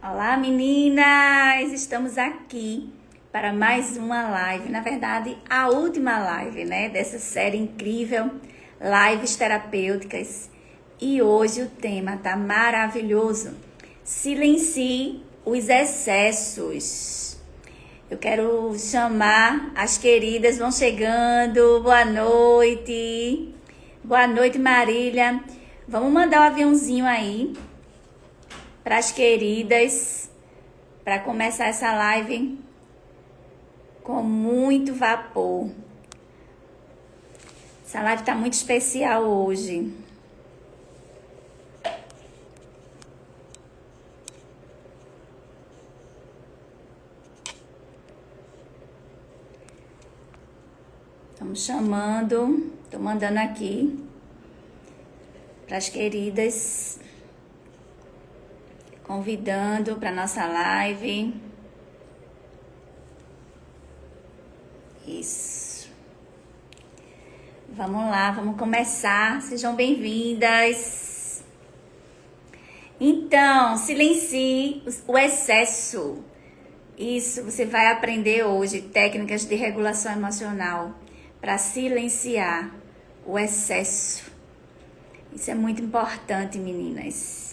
Olá meninas, estamos aqui para mais uma live, na verdade a última live, dessa série incrível, Lives Terapêuticas. E hoje o tema tá maravilhoso, silencie os excessos. Eu quero chamar as queridas, vão chegando, boa noite Marília, vamos mandar um aviãozinho aí para as queridas, para começar essa live com muito vapor. Essa live tá muito especial hoje. Estamos chamando, tô mandando aqui para as queridas, convidando para nossa live. Isso. Vamos lá, vamos começar. Sejam bem-vindas. Então, silencie o excesso. Isso, você vai aprender hoje técnicas de regulação emocional para silenciar o excesso. Isso é muito importante, meninas.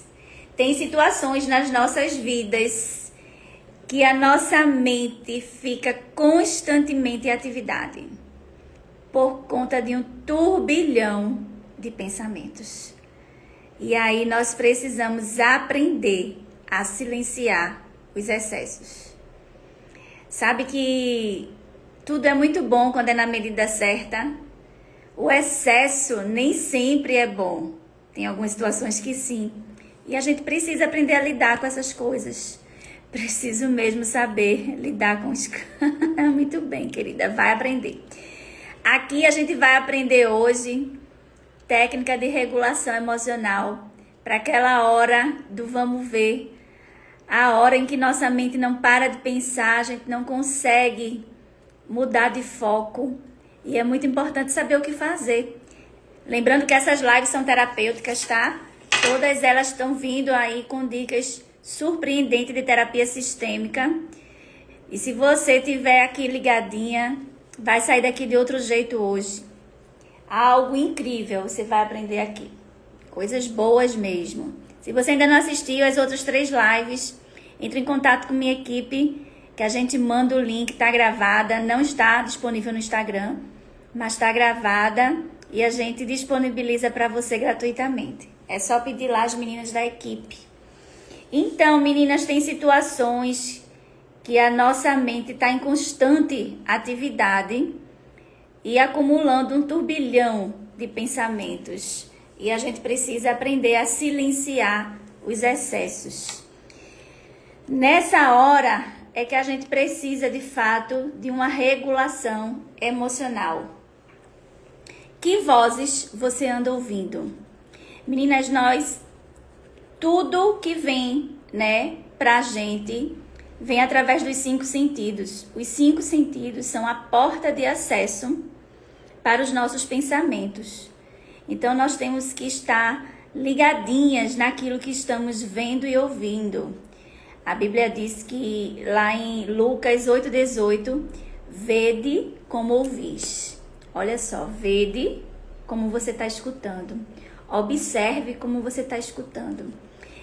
Tem situações nas nossas vidas que a nossa mente fica constantemente em atividade por conta de um turbilhão de pensamentos. E aí nós precisamos aprender a silenciar os excessos. Sabe que tudo é muito bom quando é na medida certa. O excesso nem sempre é bom. Tem algumas situações que sim. E a gente precisa aprender a lidar com essas coisas. Preciso mesmo saber lidar com os... Muito bem, querida, vai aprender. Aqui a gente vai aprender hoje técnica de regulação emocional para aquela hora do vamos ver. A hora em que nossa mente não para de pensar, a gente não consegue mudar de foco. E é muito importante saber o que fazer. Lembrando que essas lives são terapêuticas, tá? Todas elas estão vindo aí com dicas surpreendentes de terapia sistêmica. E se você tiver aqui ligadinha, vai sair daqui de outro jeito hoje. Algo incrível você vai aprender aqui. Coisas boas mesmo. Se você ainda não assistiu as outras 3 lives, entre em contato com minha equipe, que a gente manda o link, tá gravada. Não está disponível no Instagram, mas está gravada e a gente disponibiliza para você gratuitamente. É só pedir lá as meninas da equipe. Então, meninas, tem situações que a nossa mente está em constante atividade e acumulando um turbilhão de pensamentos. E a gente precisa aprender a silenciar os excessos. Nessa hora é que a gente precisa, de fato, de uma regulação emocional. Que vozes você anda ouvindo? Meninas, tudo que vem, pra gente, vem através dos 5 sentidos. Os 5 sentidos são a porta de acesso para os nossos pensamentos. Então, nós temos que estar ligadinhas naquilo que estamos vendo e ouvindo. A Bíblia diz que, lá em Lucas 8,18, vede como ouvis. Olha só, vede como você está escutando. Observe como você está escutando.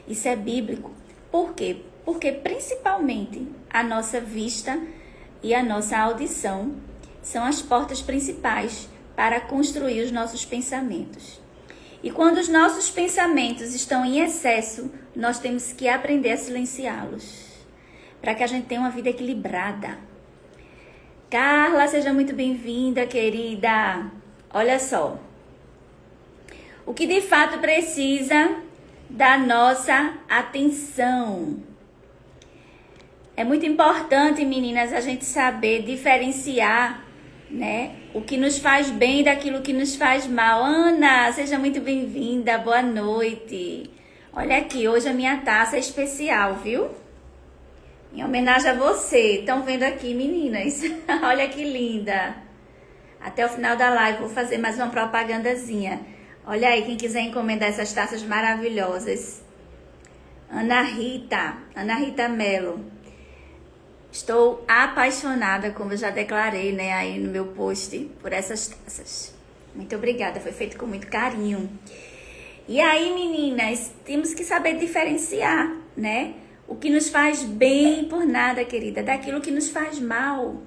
Isso é bíblico. Por quê? Porque principalmente a nossa vista e a nossa audição são as portas principais para construir os nossos pensamentos. E quando os nossos pensamentos estão em excesso, nós temos que aprender a silenciá-los, para que a gente tenha uma vida equilibrada. Carla, seja muito bem-vinda, querida. Olha só. O que de fato precisa da nossa atenção. É muito importante, meninas, a gente saber diferenciar, o que nos faz bem daquilo que nos faz mal. Ana, seja muito bem-vinda, boa noite. Olha aqui, hoje a minha taça é especial, viu? Em homenagem a você. Estão vendo aqui, meninas? Olha que linda. Até o final da live vou fazer mais uma propagandazinha. Olha aí, quem quiser encomendar essas taças maravilhosas. Ana Rita Mello. Estou apaixonada, como eu já declarei, né, aí no meu post, por essas taças. Muito obrigada, foi feito com muito carinho. E aí, meninas, temos que saber diferenciar, né? O que nos faz bem por nada, querida, daquilo que nos faz mal.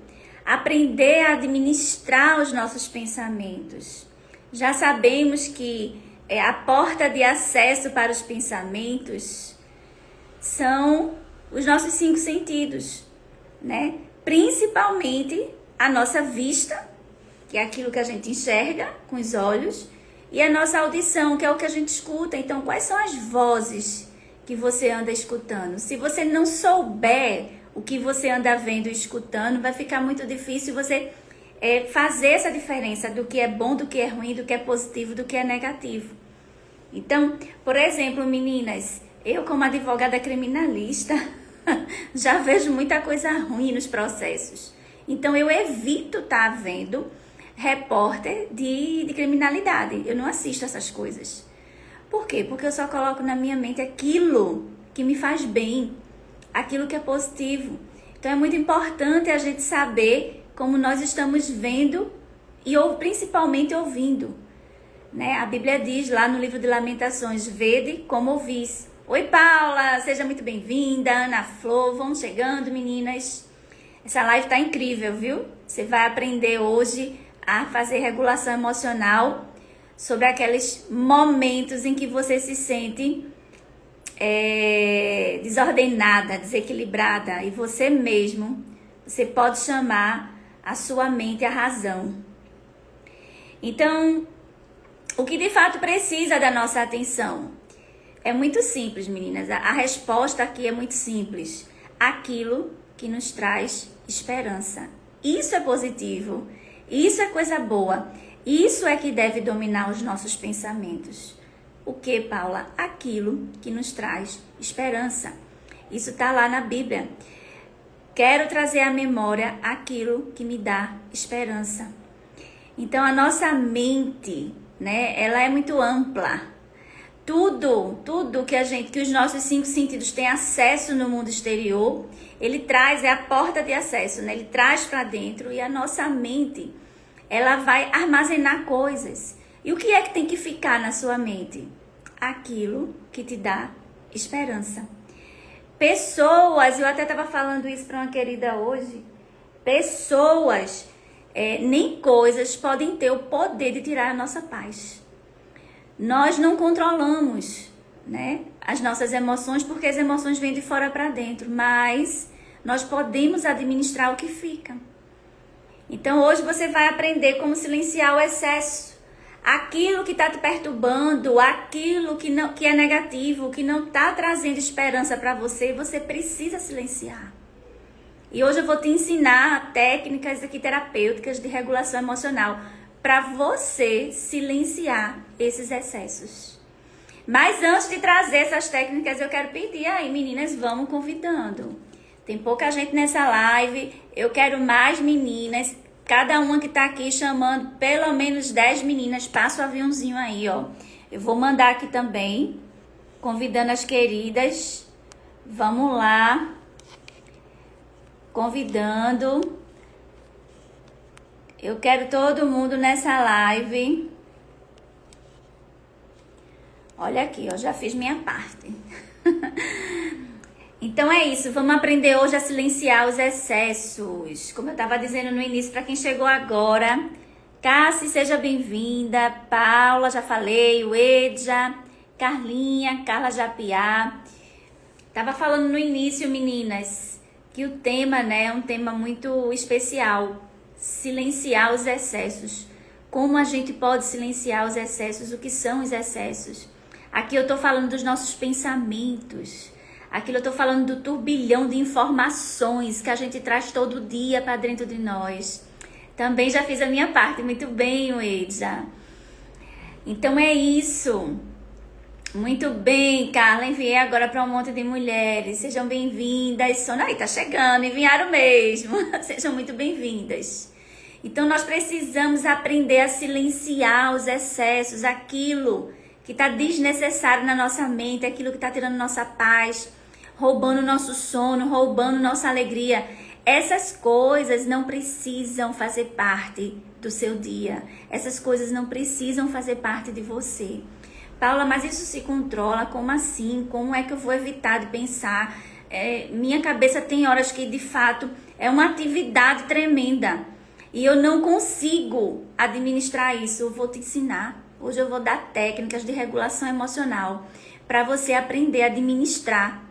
Aprender a administrar os nossos pensamentos. Já sabemos que a porta de acesso para os pensamentos são os nossos 5 sentidos, né? Principalmente a nossa vista, que é aquilo que a gente enxerga com os olhos, e a nossa audição, que é o que a gente escuta. Então, quais são as vozes que você anda escutando? Se você não souber o que você anda vendo e escutando, vai ficar muito difícil você fazer essa diferença do que é bom, do que é ruim, do que é positivo, do que é negativo. Então, por exemplo, meninas, eu como advogada criminalista já vejo muita coisa ruim nos processos. Então, eu evito estar vendo repórter de criminalidade. Eu não assisto essas coisas. Por quê? Porque eu só coloco na minha mente aquilo que me faz bem, aquilo que é positivo. Então, é muito importante a gente saber como nós estamos vendo ou principalmente ouvindo, né? A Bíblia diz lá no livro de Lamentações, vede como ouvis. Oi, Paula, seja muito bem-vinda. Ana Flor, vão chegando, meninas. Essa live tá incrível, viu? Você vai aprender hoje a fazer regulação emocional sobre aqueles momentos em que você se sente desordenada, desequilibrada. E você mesmo, você pode chamar a sua mente à razão. Então, o que de fato precisa da nossa atenção? É muito simples, meninas. A resposta aqui é muito simples. Aquilo que nos traz esperança. Isso é positivo. Isso é coisa boa. Isso é que deve dominar os nossos pensamentos. O que, Paula? Aquilo que nos traz esperança. Isso está lá na Bíblia. Quero trazer à memória aquilo que me dá esperança. Então, a nossa mente, né, ela é muito ampla. Tudo que os nossos 5 sentidos têm acesso no mundo exterior, ele traz, é a porta de acesso, né? Ele traz para dentro, e a nossa mente, ela vai armazenar coisas. E o que é que tem que ficar na sua mente? Aquilo que te dá esperança. Pessoas, eu até estava falando isso para uma querida hoje, pessoas, nem coisas podem ter o poder de tirar a nossa paz. Nós não controlamos, né, as nossas emoções, porque as emoções vêm de fora para dentro, mas nós podemos administrar o que fica. Então hoje você vai aprender como silenciar o excesso. Aquilo que está te perturbando, aquilo que é negativo, que não está trazendo esperança para você, você precisa silenciar. E hoje eu vou te ensinar técnicas aqui terapêuticas de regulação emocional para você silenciar esses excessos. Mas antes de trazer essas técnicas, eu quero pedir aí, meninas, vamos convidando. Tem pouca gente nessa live, eu quero mais meninas. Cada uma que tá aqui chamando pelo menos 10 meninas, passa o aviãozinho aí, ó. Eu vou mandar aqui também, convidando as queridas. Vamos lá. Convidando. Eu quero todo mundo nessa live. Olha aqui, ó, já fiz minha parte. Então é isso, vamos aprender hoje a silenciar os excessos. Como eu estava dizendo no início, para quem chegou agora, Cassi, seja bem-vinda. Paula, já falei, o Edja, Carlinha, Carla Japiá. Tava falando no início, meninas, que o tema, né, é um tema muito especial. Silenciar os excessos. Como a gente pode silenciar os excessos? O que são os excessos? Aqui eu tô falando dos nossos pensamentos. Aquilo eu tô falando do turbilhão de informações que a gente traz todo dia para dentro de nós. Também já fiz a minha parte. Muito bem, Edja. Então é isso. Muito bem, Carla. Enviei agora para um monte de mulheres. Sejam bem-vindas. Sônia aí tá chegando. Enviaram mesmo. Sejam muito bem-vindas. Então nós precisamos aprender a silenciar os excessos, aquilo que está desnecessário na nossa mente, aquilo que está tirando nossa paz, roubando nosso sono, roubando nossa alegria. Essas coisas não precisam fazer parte do seu dia. Essas coisas não precisam fazer parte de você. Paula, mas isso se controla? Como assim? Como é que eu vou evitar de pensar? Minha cabeça tem horas que, de fato, é uma atividade tremenda. E eu não consigo administrar isso. Eu vou te ensinar. Hoje eu vou dar técnicas de regulação emocional para você aprender a administrar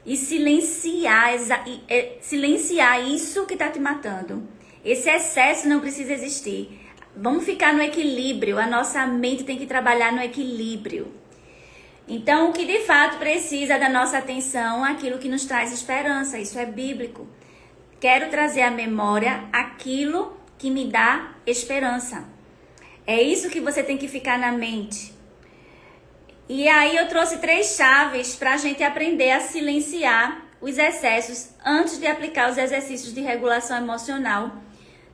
e silenciar isso que está te matando. Esse excesso não precisa existir. Vamos ficar no equilíbrio. A nossa mente tem que trabalhar no equilíbrio. Então, o que de fato precisa da nossa atenção é aquilo que nos traz esperança. Isso é bíblico. Quero trazer à memória aquilo que me dá esperança. É isso que você tem que ficar na mente. E aí eu trouxe 3 chaves para a gente aprender a silenciar os excessos antes de aplicar os exercícios de regulação emocional.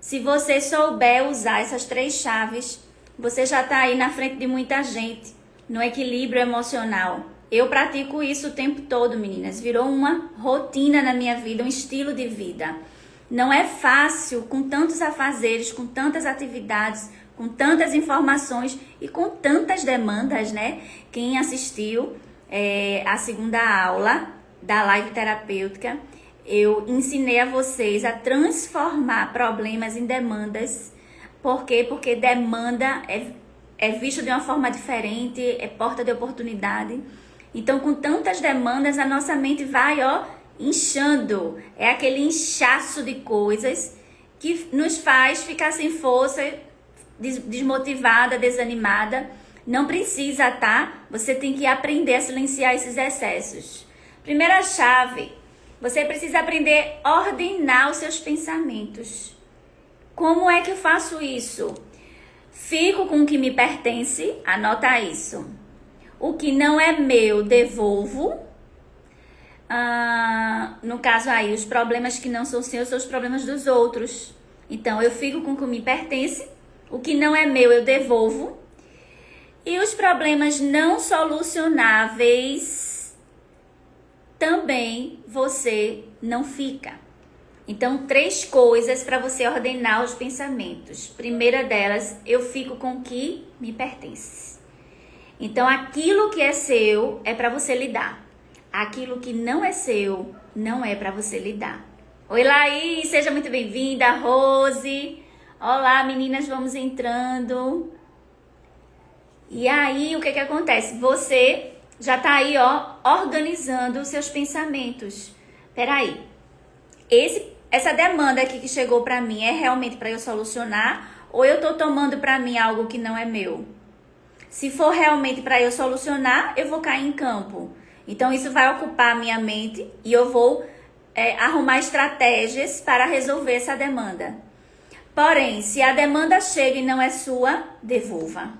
Se você souber usar essas 3 chaves, você já está aí na frente de muita gente, no equilíbrio emocional. Eu pratico isso o tempo todo, meninas. Virou uma rotina na minha vida, um estilo de vida. Não é fácil, com tantos afazeres, com tantas atividades, com tantas informações e com tantas demandas, né? Quem assistiu a segunda aula da live terapêutica, eu ensinei a vocês a transformar problemas em demandas. Por quê? Porque demanda é visto de uma forma diferente, é porta de oportunidade. Então, com tantas demandas, a nossa mente vai, inchando. É aquele inchaço de coisas que nos faz ficar sem força, desmotivada, desanimada. Não precisa, tá? Você tem que aprender a silenciar esses excessos. Primeira chave, você precisa aprender a ordenar os seus pensamentos. Como é que eu faço isso? Fico com o que me pertence, anota isso. O que não é meu, devolvo. No caso aí, os problemas que não são seus são os problemas dos outros. Então, eu fico com o que me pertence. O que não é meu, eu devolvo. E os problemas não solucionáveis, também você não fica. Então, 3 coisas para você ordenar os pensamentos. Primeira delas, eu fico com o que me pertence. Então, aquilo que é seu é para você lidar. Aquilo que não é seu, não é para você lidar. Oi, Laís, seja muito bem-vinda. Rose. Olá, meninas, vamos entrando. E aí, o que acontece? Você já tá aí, organizando os seus pensamentos. Peraí, essa demanda aqui que chegou pra mim é realmente pra eu solucionar? Ou eu tô tomando pra mim algo que não é meu? Se for realmente pra eu solucionar, eu vou cair em campo. Então, isso vai ocupar a minha mente e eu vou arrumar estratégias para resolver essa demanda. Porém, se a demanda chega e não é sua, devolva.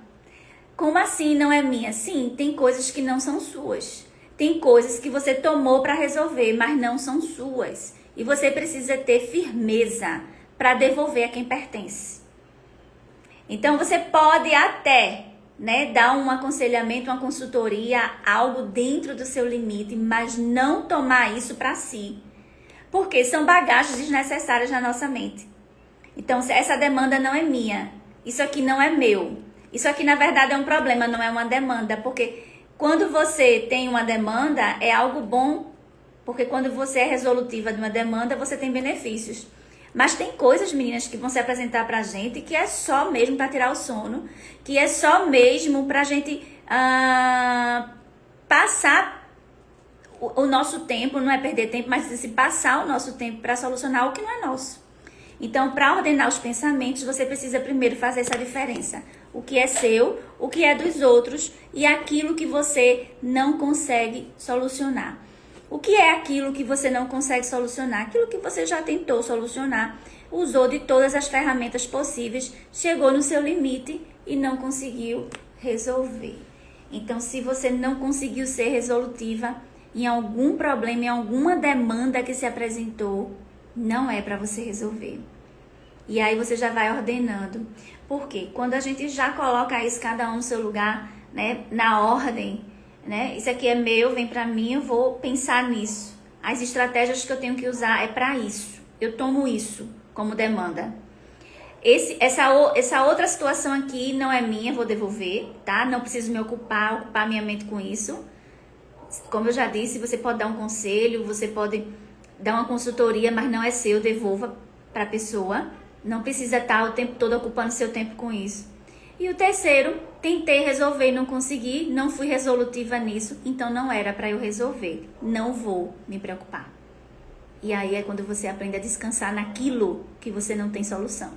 Como assim não é minha? Sim, tem coisas que não são suas. Tem coisas que você tomou para resolver, mas não são suas. E você precisa ter firmeza para devolver a quem pertence. Então, você pode até, dar um aconselhamento, uma consultoria, algo dentro do seu limite, mas não tomar isso para si. Porque são bagagens desnecessárias na nossa mente. Então, essa demanda não é minha. Isso aqui não é meu. Isso aqui, na verdade, é um problema, não é uma demanda. Porque quando você tem uma demanda, é algo bom. Porque quando você é resolutiva de uma demanda, você tem benefícios. Mas tem coisas, meninas, que vão se apresentar pra gente que é só mesmo para tirar o sono. Que é só mesmo pra gente passar o nosso tempo. Não é perder tempo, mas se passar o nosso tempo para solucionar o que não é nosso. Então, para ordenar os pensamentos, você precisa primeiro fazer essa diferença. O que é seu, o que é dos outros e aquilo que você não consegue solucionar. O que é aquilo que você não consegue solucionar? Aquilo que você já tentou solucionar, usou de todas as ferramentas possíveis, chegou no seu limite e não conseguiu resolver. Então, se você não conseguiu ser resolutiva em algum problema, em alguma demanda que se apresentou, não é para você resolver. E aí você já vai ordenando. Por quê? Quando a gente já coloca isso cada um no seu lugar, né? Na ordem, né? Isso aqui é meu, vem pra mim, eu vou pensar nisso. As estratégias que eu tenho que usar é pra isso. Eu tomo isso como demanda. Essa outra situação aqui não é minha, vou devolver, tá? Não preciso me ocupar minha mente com isso. Como eu já disse, você pode dar um conselho, você pode dar uma consultoria, mas não é seu, devolva para a pessoa. Não precisa estar o tempo todo ocupando seu tempo com isso. E o terceiro, tentei resolver e não consegui, não fui resolutiva nisso, então não era para eu resolver. Não vou me preocupar. E aí é quando você aprende a descansar naquilo que você não tem solução.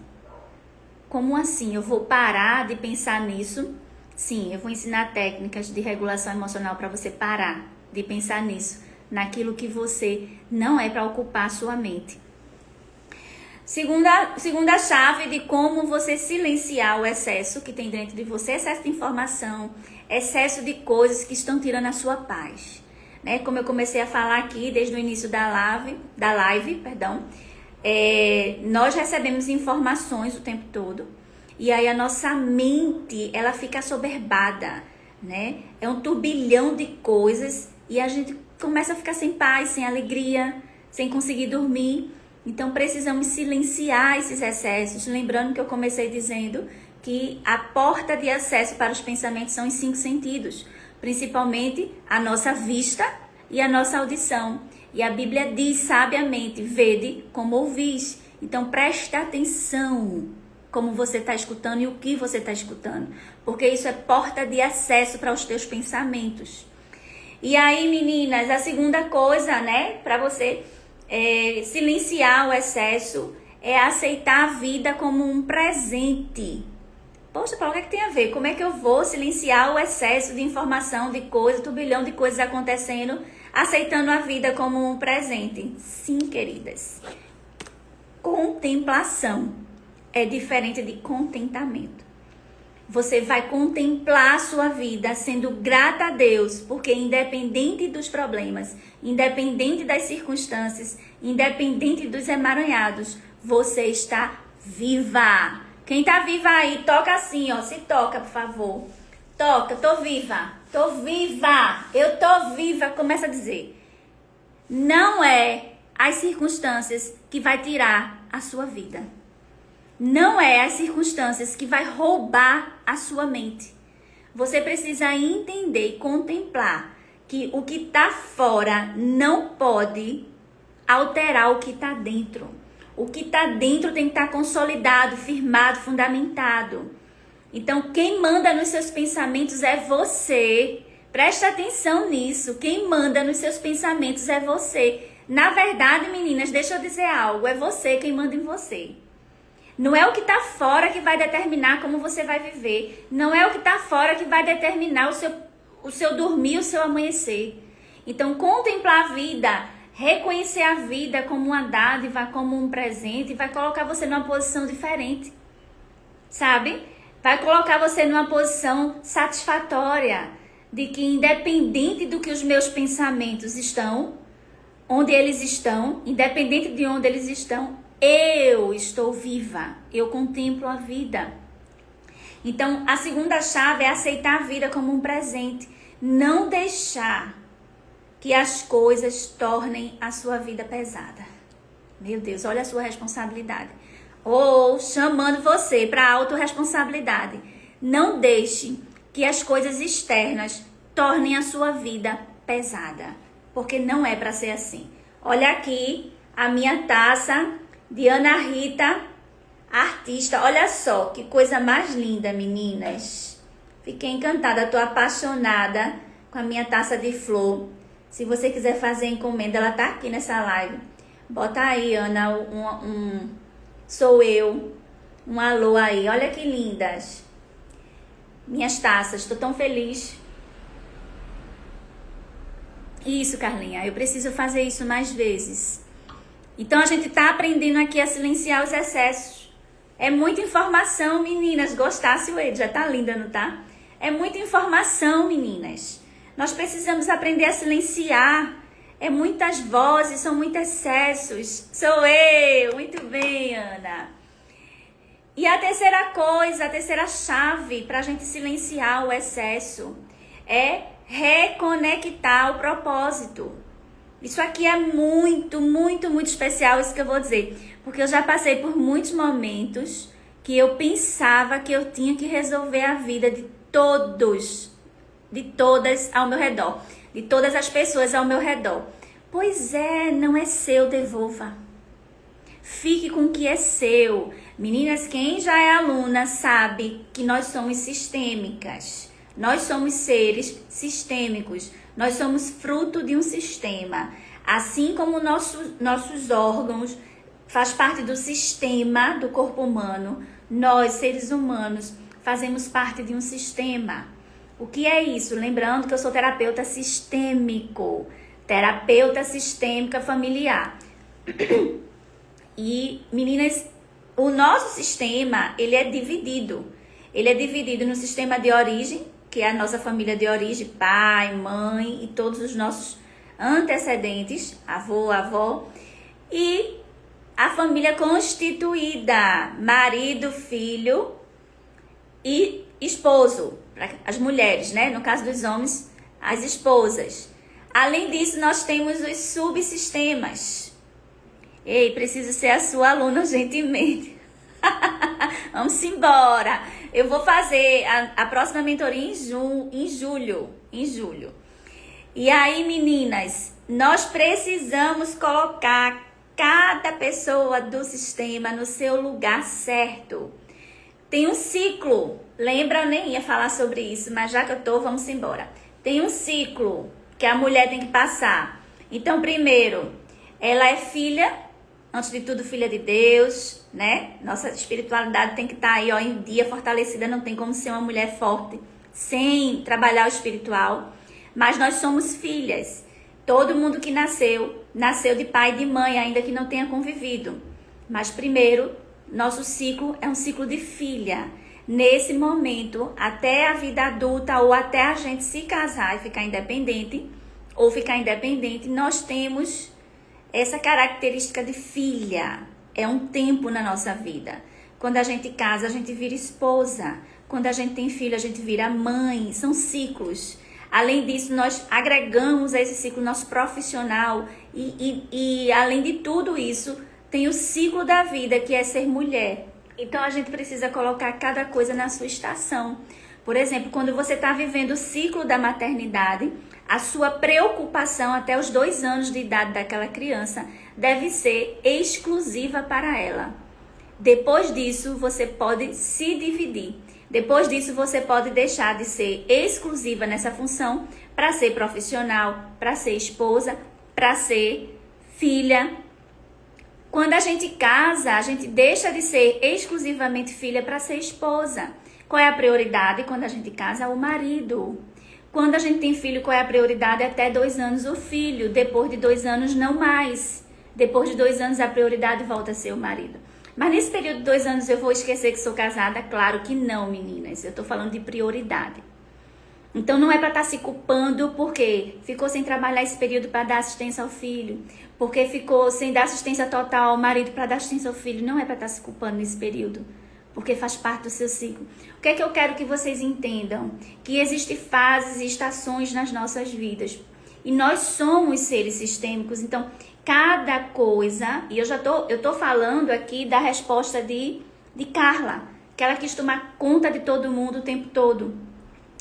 Como assim? Eu vou parar de pensar nisso? Sim, eu vou ensinar técnicas de regulação emocional para você parar de pensar nisso, naquilo que você não é para ocupar a sua mente. Segunda chave de como você silenciar o excesso que tem dentro de você, excesso de informação, excesso de coisas que estão tirando a sua paz. Né? Como eu comecei a falar aqui desde o início da live, nós recebemos informações o tempo todo e aí a nossa mente ela fica assoberbada, né? É um turbilhão de coisas e a gente começa a ficar sem paz, sem alegria, sem conseguir dormir. Então precisamos silenciar esses excessos, lembrando que eu comecei dizendo que a porta de acesso para os pensamentos são os 5 sentidos, principalmente a nossa vista e a nossa audição. E a Bíblia diz sabiamente, vede como ouvis. Então presta atenção como você está escutando e o que você está escutando. Porque isso é porta de acesso para os teus pensamentos. E aí, meninas, a segunda coisa, né, para você silenciar o excesso é aceitar a vida como um presente. Poxa, Paulo, o que é que tem a ver? Como é que eu vou silenciar o excesso de informação, de coisa, turbilhão de coisas acontecendo, aceitando a vida como um presente? Sim, queridas. Contemplação é diferente de contentamento. Você vai contemplar a sua vida sendo grata a Deus, porque independente dos problemas, independente das circunstâncias, independente dos emaranhados, você está viva. Quem tá viva aí, toca assim, ó, se toca, por favor. Toca, tô viva, eu tô viva, começa a dizer. Não é as circunstâncias que vai tirar a sua vida. Não é as circunstâncias que vai roubar a sua mente. Você precisa entender e contemplar que o que está fora não pode alterar o que está dentro. O que está dentro tem que estar consolidado, firmado, fundamentado. Então, quem manda nos seus pensamentos é você. Presta atenção nisso. Quem manda nos seus pensamentos é você. Na verdade, meninas, deixa eu dizer algo. É você quem manda em você. Não é o que está fora que vai determinar como você vai viver. Não é o que está fora que vai determinar o seu dormir, o seu amanhecer. Então, contemplar a vida, reconhecer a vida como uma dádiva, como um presente, vai colocar você numa posição diferente. Sabe? Vai colocar você numa posição satisfatória. De que independente do que os meus pensamentos estão, onde eles estão, independente de onde eles estão, eu estou viva, eu contemplo a vida. Então, a segunda chave é aceitar a vida como um presente. Não deixar que as coisas tornem a sua vida pesada. Meu Deus, olha a sua responsabilidade. Ou chamando você para a autorresponsabilidade. Não deixe que as coisas externas tornem a sua vida pesada. Porque não é para ser assim. Olha aqui a minha taça de Ana Rita, artista. Olha só, que coisa mais linda, meninas. Fiquei encantada, tô apaixonada com a minha taça de flor. Se você quiser fazer encomenda, ela tá aqui nessa live. Bota aí, Ana, sou eu. Um alô aí, olha que lindas. Minhas taças, tô tão feliz. Isso, Carlinha, eu preciso fazer isso mais vezes. Então, a gente tá aprendendo aqui a silenciar os excessos. É muita informação, meninas. Gostasse o Ed, já tá linda, não tá? É muita informação, meninas. Nós precisamos aprender a silenciar. É muitas vozes, são muitos excessos. Sou eu. Muito bem, Ana. E a terceira coisa, a terceira chave para a gente silenciar o excesso é reconectar o propósito. Isso aqui é muito, muito, muito especial, isso que eu vou dizer. Porque eu já passei por muitos momentos que eu pensava que eu tinha que resolver a vida de todos, de todas ao meu redor, de todas as pessoas ao meu redor. Pois é, não é seu, devolva. Fique com o que é seu. Meninas, quem já é aluna sabe que nós somos sistêmicas. Nós somos seres sistêmicos. Nós somos fruto de um sistema. Assim como nossos órgãos faz parte do sistema do corpo humano, nós, seres humanos, fazemos parte de um sistema. O que é isso? Lembrando que eu sou terapeuta sistêmico. Terapeuta sistêmica familiar. E, meninas, o nosso sistema, ele é dividido. Ele é dividido no sistema de origem, que é a nossa família de origem, pai, mãe e todos os nossos antecedentes, avô, avó. E a família constituída, marido, filho e esposo. As mulheres, né? No caso dos homens, as esposas. Além disso, nós temos os subsistemas. Ei, preciso ser a sua aluna urgentemente. Vamos embora. Eu vou fazer a próxima mentoria em julho. E aí, meninas, nós precisamos colocar cada pessoa do sistema no seu lugar certo. Tem um ciclo. Lembra, eu nem ia falar sobre isso, mas já que eu tô, vamos embora. Tem um ciclo que a mulher tem que passar. Então, primeiro, ela é filha, antes de tudo, filha de Deus, né? Nossa espiritualidade tem que estar aí, ó, em dia, fortalecida. Não tem como ser uma mulher forte sem trabalhar o espiritual. Mas nós somos filhas. Todo mundo que nasceu de pai e de mãe, ainda que não tenha convivido. Mas primeiro, nosso ciclo é um ciclo de filha. Nesse momento, até a vida adulta ou até a gente se casar e ficar independente, nós temos essa característica de filha. É um tempo na nossa vida. Quando a gente casa, a gente vira esposa. Quando a gente tem filho, a gente vira mãe. São ciclos. Além disso, nós agregamos a esse ciclo nosso profissional. E além de tudo isso, tem o ciclo da vida, que é ser mulher. Então, a gente precisa colocar cada coisa na sua estação. Por exemplo, quando você está vivendo o ciclo da maternidade, a sua preocupação até os 2 anos de idade daquela criança deve ser exclusiva para ela. Depois disso, você pode se dividir. Depois disso, você pode deixar de ser exclusiva nessa função para ser profissional, para ser esposa, para ser filha. Quando a gente casa, a gente deixa de ser exclusivamente filha para ser esposa. Qual é a prioridade quando a gente casa? O marido. Quando a gente tem filho, qual é a prioridade? Até 2 anos o filho. Depois de 2 anos, não mais. Depois de 2 anos, a prioridade volta a ser o marido. Mas nesse período de 2 anos, eu vou esquecer que sou casada? Claro que não, meninas. Eu tô falando de prioridade. Então, não é para estar se culpando porque ficou sem trabalhar esse período para dar assistência ao filho. Porque ficou sem dar assistência total ao marido para dar assistência ao filho. Não é para estar se culpando nesse período. Porque faz parte do seu ciclo. O que é que eu quero que vocês entendam? Que existem fases e estações nas nossas vidas. E nós somos seres sistêmicos. Então, cada coisa... E eu tô falando aqui da resposta de Carla. Que ela quis tomar conta de todo mundo o tempo todo.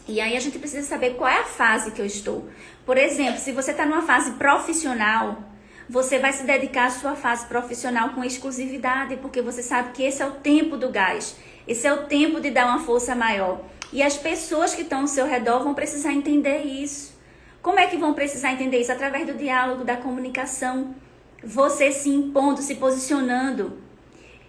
E aí a gente precisa saber qual é a fase que eu estou. Por exemplo, se você está numa fase profissional, você vai se dedicar à sua fase profissional com exclusividade, porque você sabe que esse é o tempo do gás. Esse é o tempo de dar uma força maior. E as pessoas que estão ao seu redor vão precisar entender isso. Como é que vão precisar entender isso? Através do diálogo, da comunicação. Você se impondo, se posicionando.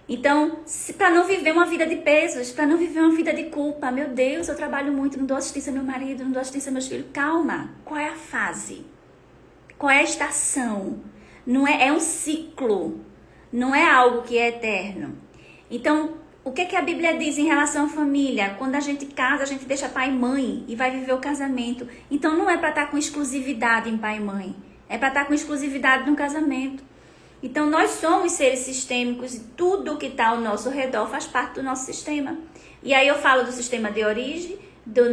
Então, para não viver uma vida de pesos, para não viver uma vida de culpa. Meu Deus, eu trabalho muito, não dou assistência ao meu marido, não dou assistência aos meus filhos. Calma, qual é a fase? Qual é a estação? Não é um ciclo, não é algo que é eterno. Então, o que a Bíblia diz em relação à família? Quando a gente casa, a gente deixa pai e mãe e vai viver o casamento. Então, não é para estar com exclusividade em pai e mãe. É para estar com exclusividade no casamento. Então, nós somos seres sistêmicos e tudo que está ao nosso redor faz parte do nosso sistema. E aí eu falo do sistema de origem, da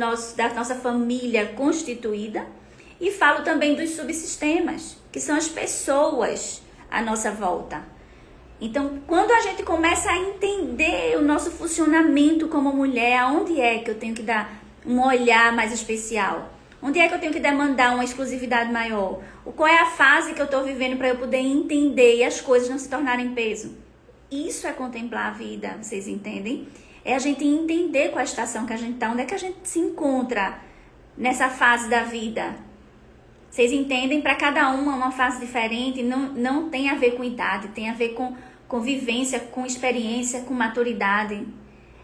nossa família constituída, e falo também dos subsistemas, que são as pessoas à nossa volta. Então, quando a gente começa a entender o nosso funcionamento como mulher, aonde é que eu tenho que dar um olhar mais especial? Onde é que eu tenho que demandar uma exclusividade maior? Qual é a fase que eu estou vivendo para eu poder entender e as coisas não se tornarem peso? Isso é contemplar a vida, vocês entendem? É a gente entender qual a estação que a gente está, onde é que a gente se encontra nessa fase da vida. Vocês entendem? Para cada uma fase diferente, não tem a ver com idade, tem a ver com vivência, com experiência, com maturidade.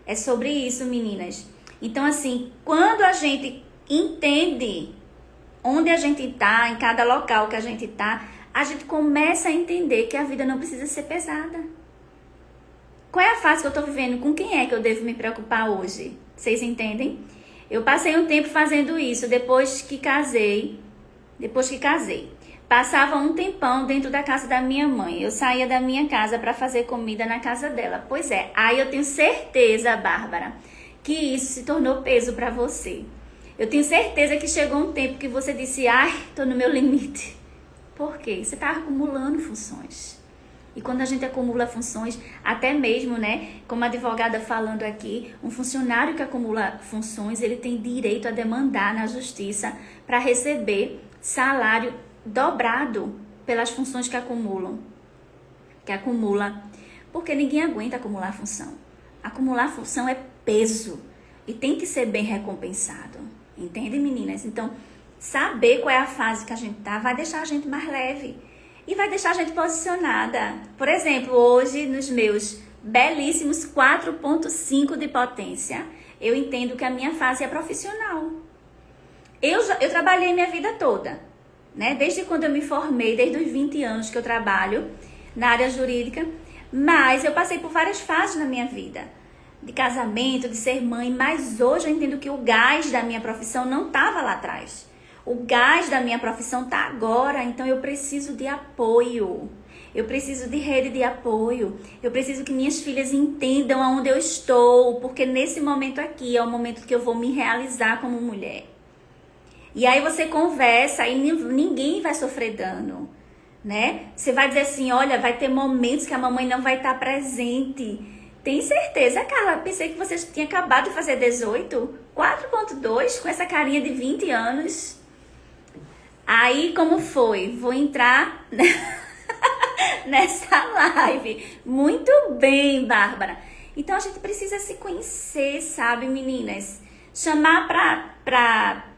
É sobre isso, meninas. Então, assim, quando a gente entende onde a gente está, em cada local que a gente está, a gente começa a entender que a vida não precisa ser pesada. Qual é a fase que eu estou vivendo? Com quem é que eu devo me preocupar hoje? Vocês entendem? Eu passei um tempo fazendo isso depois que casei. Passava um tempão dentro da casa da minha mãe. Eu saía da minha casa para fazer comida na casa dela. Pois é, aí eu tenho certeza, Bárbara, que isso se tornou peso para você. Eu tenho certeza que chegou um tempo que você disse, ai, tô no meu limite. Por quê? Você tá acumulando funções. E quando a gente acumula funções, até mesmo, né, como a advogada falando aqui, um funcionário que acumula funções, ele tem direito a demandar na justiça para receber salário dobrado pelas funções que acumula. Porque ninguém aguenta acumular função. Acumular função é peso e tem que ser bem recompensado. Entende, meninas? Então, saber qual é a fase que a gente tá vai deixar a gente mais leve e vai deixar a gente posicionada. Por exemplo, hoje, nos meus belíssimos 4,5 de potência, eu entendo que a minha fase é profissional. Eu trabalhei minha vida toda, né? Desde quando eu me formei, desde os 20 anos que eu trabalho na área jurídica, mas eu passei por várias fases na minha vida. De casamento, de ser mãe, mas hoje eu entendo que o gás da minha profissão não estava lá atrás. O gás da minha profissão está agora, então eu preciso de apoio. Eu preciso de rede de apoio. Eu preciso que minhas filhas entendam aonde eu estou, porque nesse momento aqui é o momento que eu vou me realizar como mulher. E aí você conversa e ninguém vai sofrer dano, né? Você vai dizer assim, olha, vai ter momentos que a mamãe não vai estar presente. Tem certeza, Carla? Pensei que você tinha acabado de fazer 18, 4,2 com essa carinha de 20 anos. Aí, como foi? Vou entrar nessa live. Muito bem, Bárbara. Então, a gente precisa se conhecer, sabe, meninas? Chamar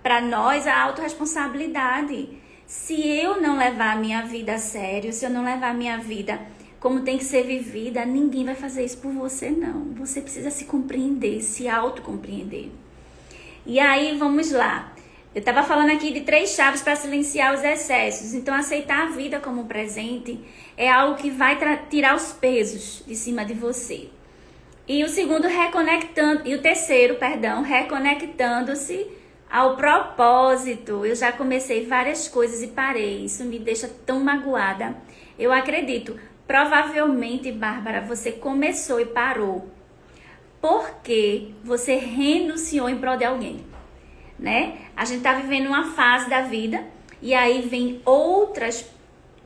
pra nós a autorresponsabilidade. Se eu não levar a minha vida a sério, se eu não levar a minha vida como tem que ser vivida, ninguém vai fazer isso por você, não. Você precisa se compreender, se autocompreender. E aí, vamos lá. Eu estava falando aqui de 3 chaves para silenciar os excessos. Então, aceitar a vida como presente é algo que vai tirar os pesos de cima de você. E o terceiro, reconectando-se ao propósito. Eu já comecei várias coisas e parei. Isso me deixa tão magoada. Eu acredito. Provavelmente, Bárbara, você começou e parou porque você renunciou em prol de alguém, né? A gente tá vivendo uma fase da vida e aí vem outras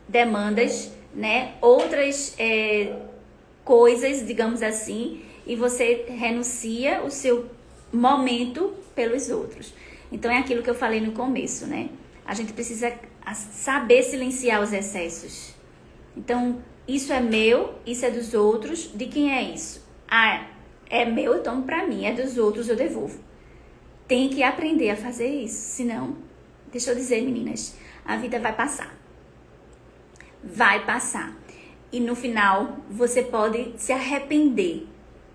demandas, né? Outras coisas, digamos assim, e você renuncia o seu momento pelos outros. Então é aquilo que eu falei no começo, né? A gente precisa saber silenciar os excessos. Então, isso é meu, isso é dos outros. De quem é isso? Ah, é meu, eu tomo pra mim. É dos outros, eu devolvo. Tem que aprender a fazer isso. Senão, deixa eu dizer, meninas, a vida vai passar. Vai passar. E no final, você pode se arrepender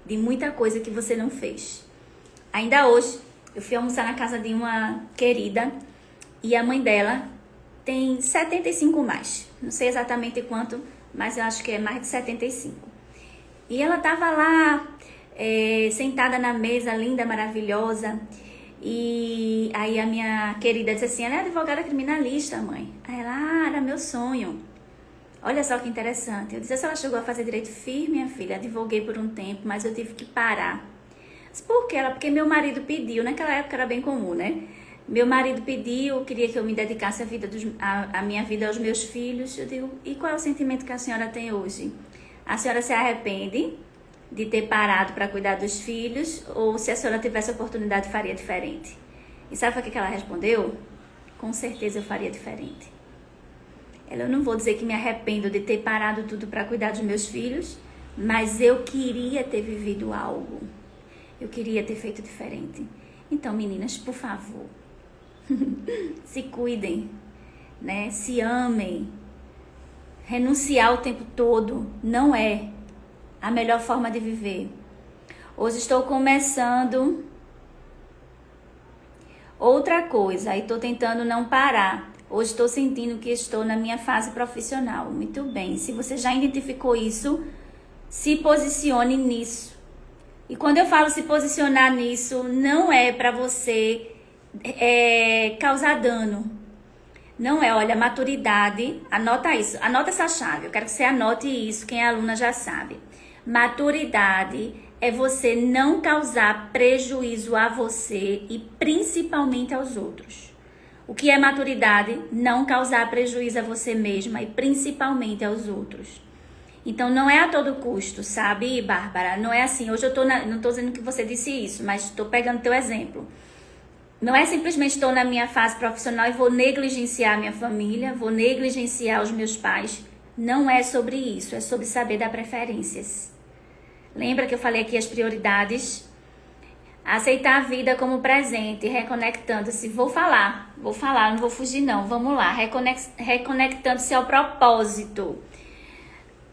de muita coisa que você não fez. Ainda hoje, eu fui almoçar na casa de uma querida e a mãe dela tem 75 mais. Não sei exatamente quanto, mas eu acho que é mais de 75. E ela tava lá, sentada na mesa, linda, maravilhosa. E aí a minha querida disse assim, ela é advogada criminalista, mãe. Aí ela, era meu sonho. Olha só que interessante. Eu disse, a senhora chegou a fazer direito firme, minha filha. Advoguei por um tempo, mas eu tive que parar. Mas por quê? Porque meu marido pediu. Naquela época era bem comum, né? Meu marido pediu, queria que eu me dedicasse a minha vida aos meus filhos. Eu digo, e qual é o sentimento que a senhora tem hoje? A senhora se arrepende de ter parado para cuidar dos filhos? Ou se a senhora tivesse a oportunidade, faria diferente? E sabe o que ela respondeu? Com certeza eu faria diferente. Eu não vou dizer que me arrependo de ter parado tudo para cuidar dos meus filhos, mas eu queria ter vivido algo. Eu queria ter feito diferente. Então, meninas, por favor, se cuidem, né? Se amem. Renunciar o tempo todo não é a melhor forma de viver. Hoje estou começando outra coisa e estou tentando não parar. Hoje estou sentindo que estou na minha fase profissional. Muito bem. Se você já identificou isso, se posicione nisso. E quando eu falo se posicionar nisso, não é para você causar dano. Não é, olha, maturidade, anota isso, anota essa chave. Eu quero que você anote isso, quem é aluna já sabe. Maturidade é você não causar prejuízo a você e principalmente aos outros. O que é maturidade? Não causar prejuízo a você mesma e principalmente aos outros. Então, não é a todo custo, sabe, Bárbara? Não é assim, hoje não estou dizendo que você disse isso, mas estou pegando teu exemplo. Não é simplesmente estou na minha fase profissional e vou negligenciar minha família, vou negligenciar os meus pais. Não é sobre isso, é sobre saber dar preferências. Lembra que eu falei aqui as prioridades? Aceitar a vida como presente, reconectando-se. Vou falar, não vou fugir não, vamos lá. Reconectando-se ao propósito.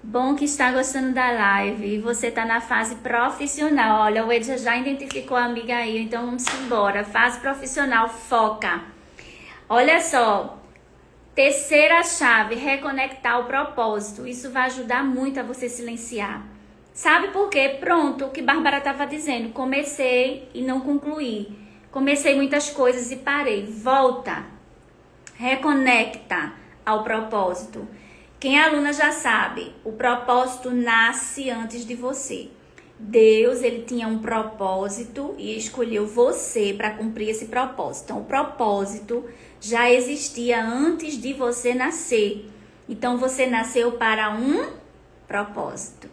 Bom que está gostando da live e você está na fase profissional. Olha, o Edja já identificou a amiga aí, então vamos embora. Fase profissional, foca. Olha só, terceira chave, reconectar o propósito. Isso vai ajudar muito a você silenciar. Sabe por quê? Pronto, o que Bárbara estava dizendo. Comecei e não concluí. Comecei muitas coisas e parei. Volta. Reconecta ao propósito. Quem é aluna já sabe, o propósito nasce antes de você. Deus, ele tinha um propósito e escolheu você para cumprir esse propósito. Então, o propósito já existia antes de você nascer. Então, você nasceu para um propósito.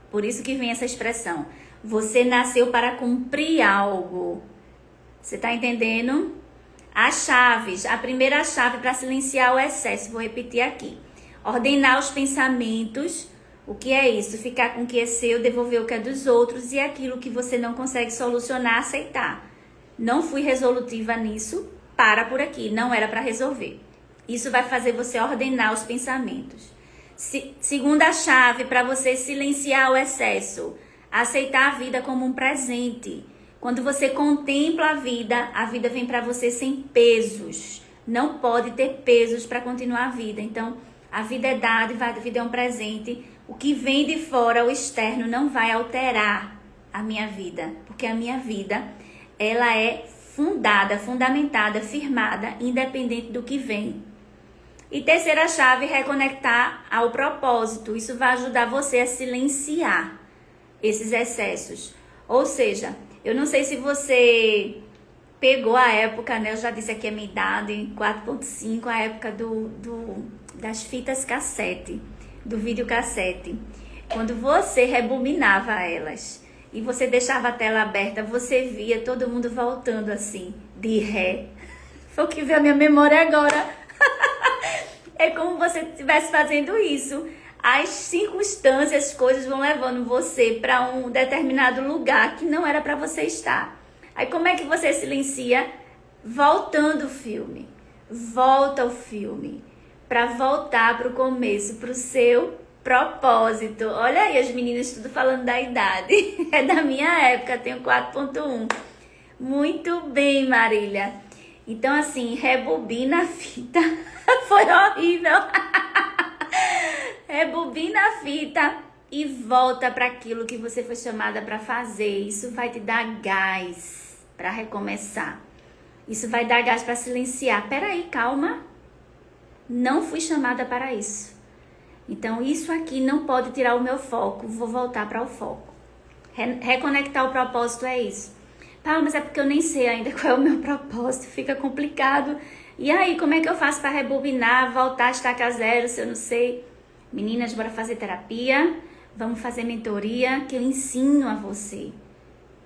Por isso que vem essa expressão. Você nasceu para cumprir algo. Você está entendendo? As chaves. A primeira chave para silenciar o excesso. Vou repetir aqui. Ordenar os pensamentos. O que é isso? Ficar com o que é seu, devolver o que é dos outros e aquilo que você não consegue solucionar, aceitar. Não fui resolutiva nisso, para por aqui. Não era para resolver. Isso vai fazer você ordenar os pensamentos. Segunda chave para você silenciar o excesso. Aceitar a vida como um presente. Quando você contempla a vida vem para você sem pesos. Não pode ter pesos para continuar a vida. Então, a vida é dádiva, a vida é um presente. O que vem de fora, o externo, não vai alterar a minha vida. Porque a minha vida, ela é fundamentada, firmada, independente do que vem. E terceira chave, reconectar ao propósito. Isso vai ajudar você a silenciar esses excessos. Ou seja, eu não sei se você pegou a época, né? Eu já disse aqui a minha idade, 4.5, a época das fitas cassete, do videocassete. Quando você rebobinava elas e você deixava a tela aberta, você via todo mundo voltando assim, de ré. Foi o que veio a minha memória agora. É como você estivesse fazendo isso. As circunstâncias, as coisas vão levando você para um determinado lugar que não era para você estar. Aí como é que você silencia? Voltando o filme. Volta o filme. Para voltar para o começo, para o seu propósito. Olha aí as meninas tudo falando da idade. É da minha época, tenho 4.1. Muito bem, Marília. Então assim, rebobina a fita. Foi horrível. Rebobina a fita e volta para aquilo que você foi chamada para fazer. Isso vai te dar gás para recomeçar. Isso vai dar gás para silenciar. Peraí, calma. Não fui chamada para isso. Então, isso aqui não pode tirar o meu foco. Vou voltar para o foco. Reconectar o propósito é isso. Paula, mas é porque eu nem sei ainda qual é o meu propósito. Fica complicado. E aí, como é que eu faço para rebobinar, voltar a estaca zero se eu não sei? Meninas, bora fazer terapia. Vamos fazer mentoria que eu ensino a você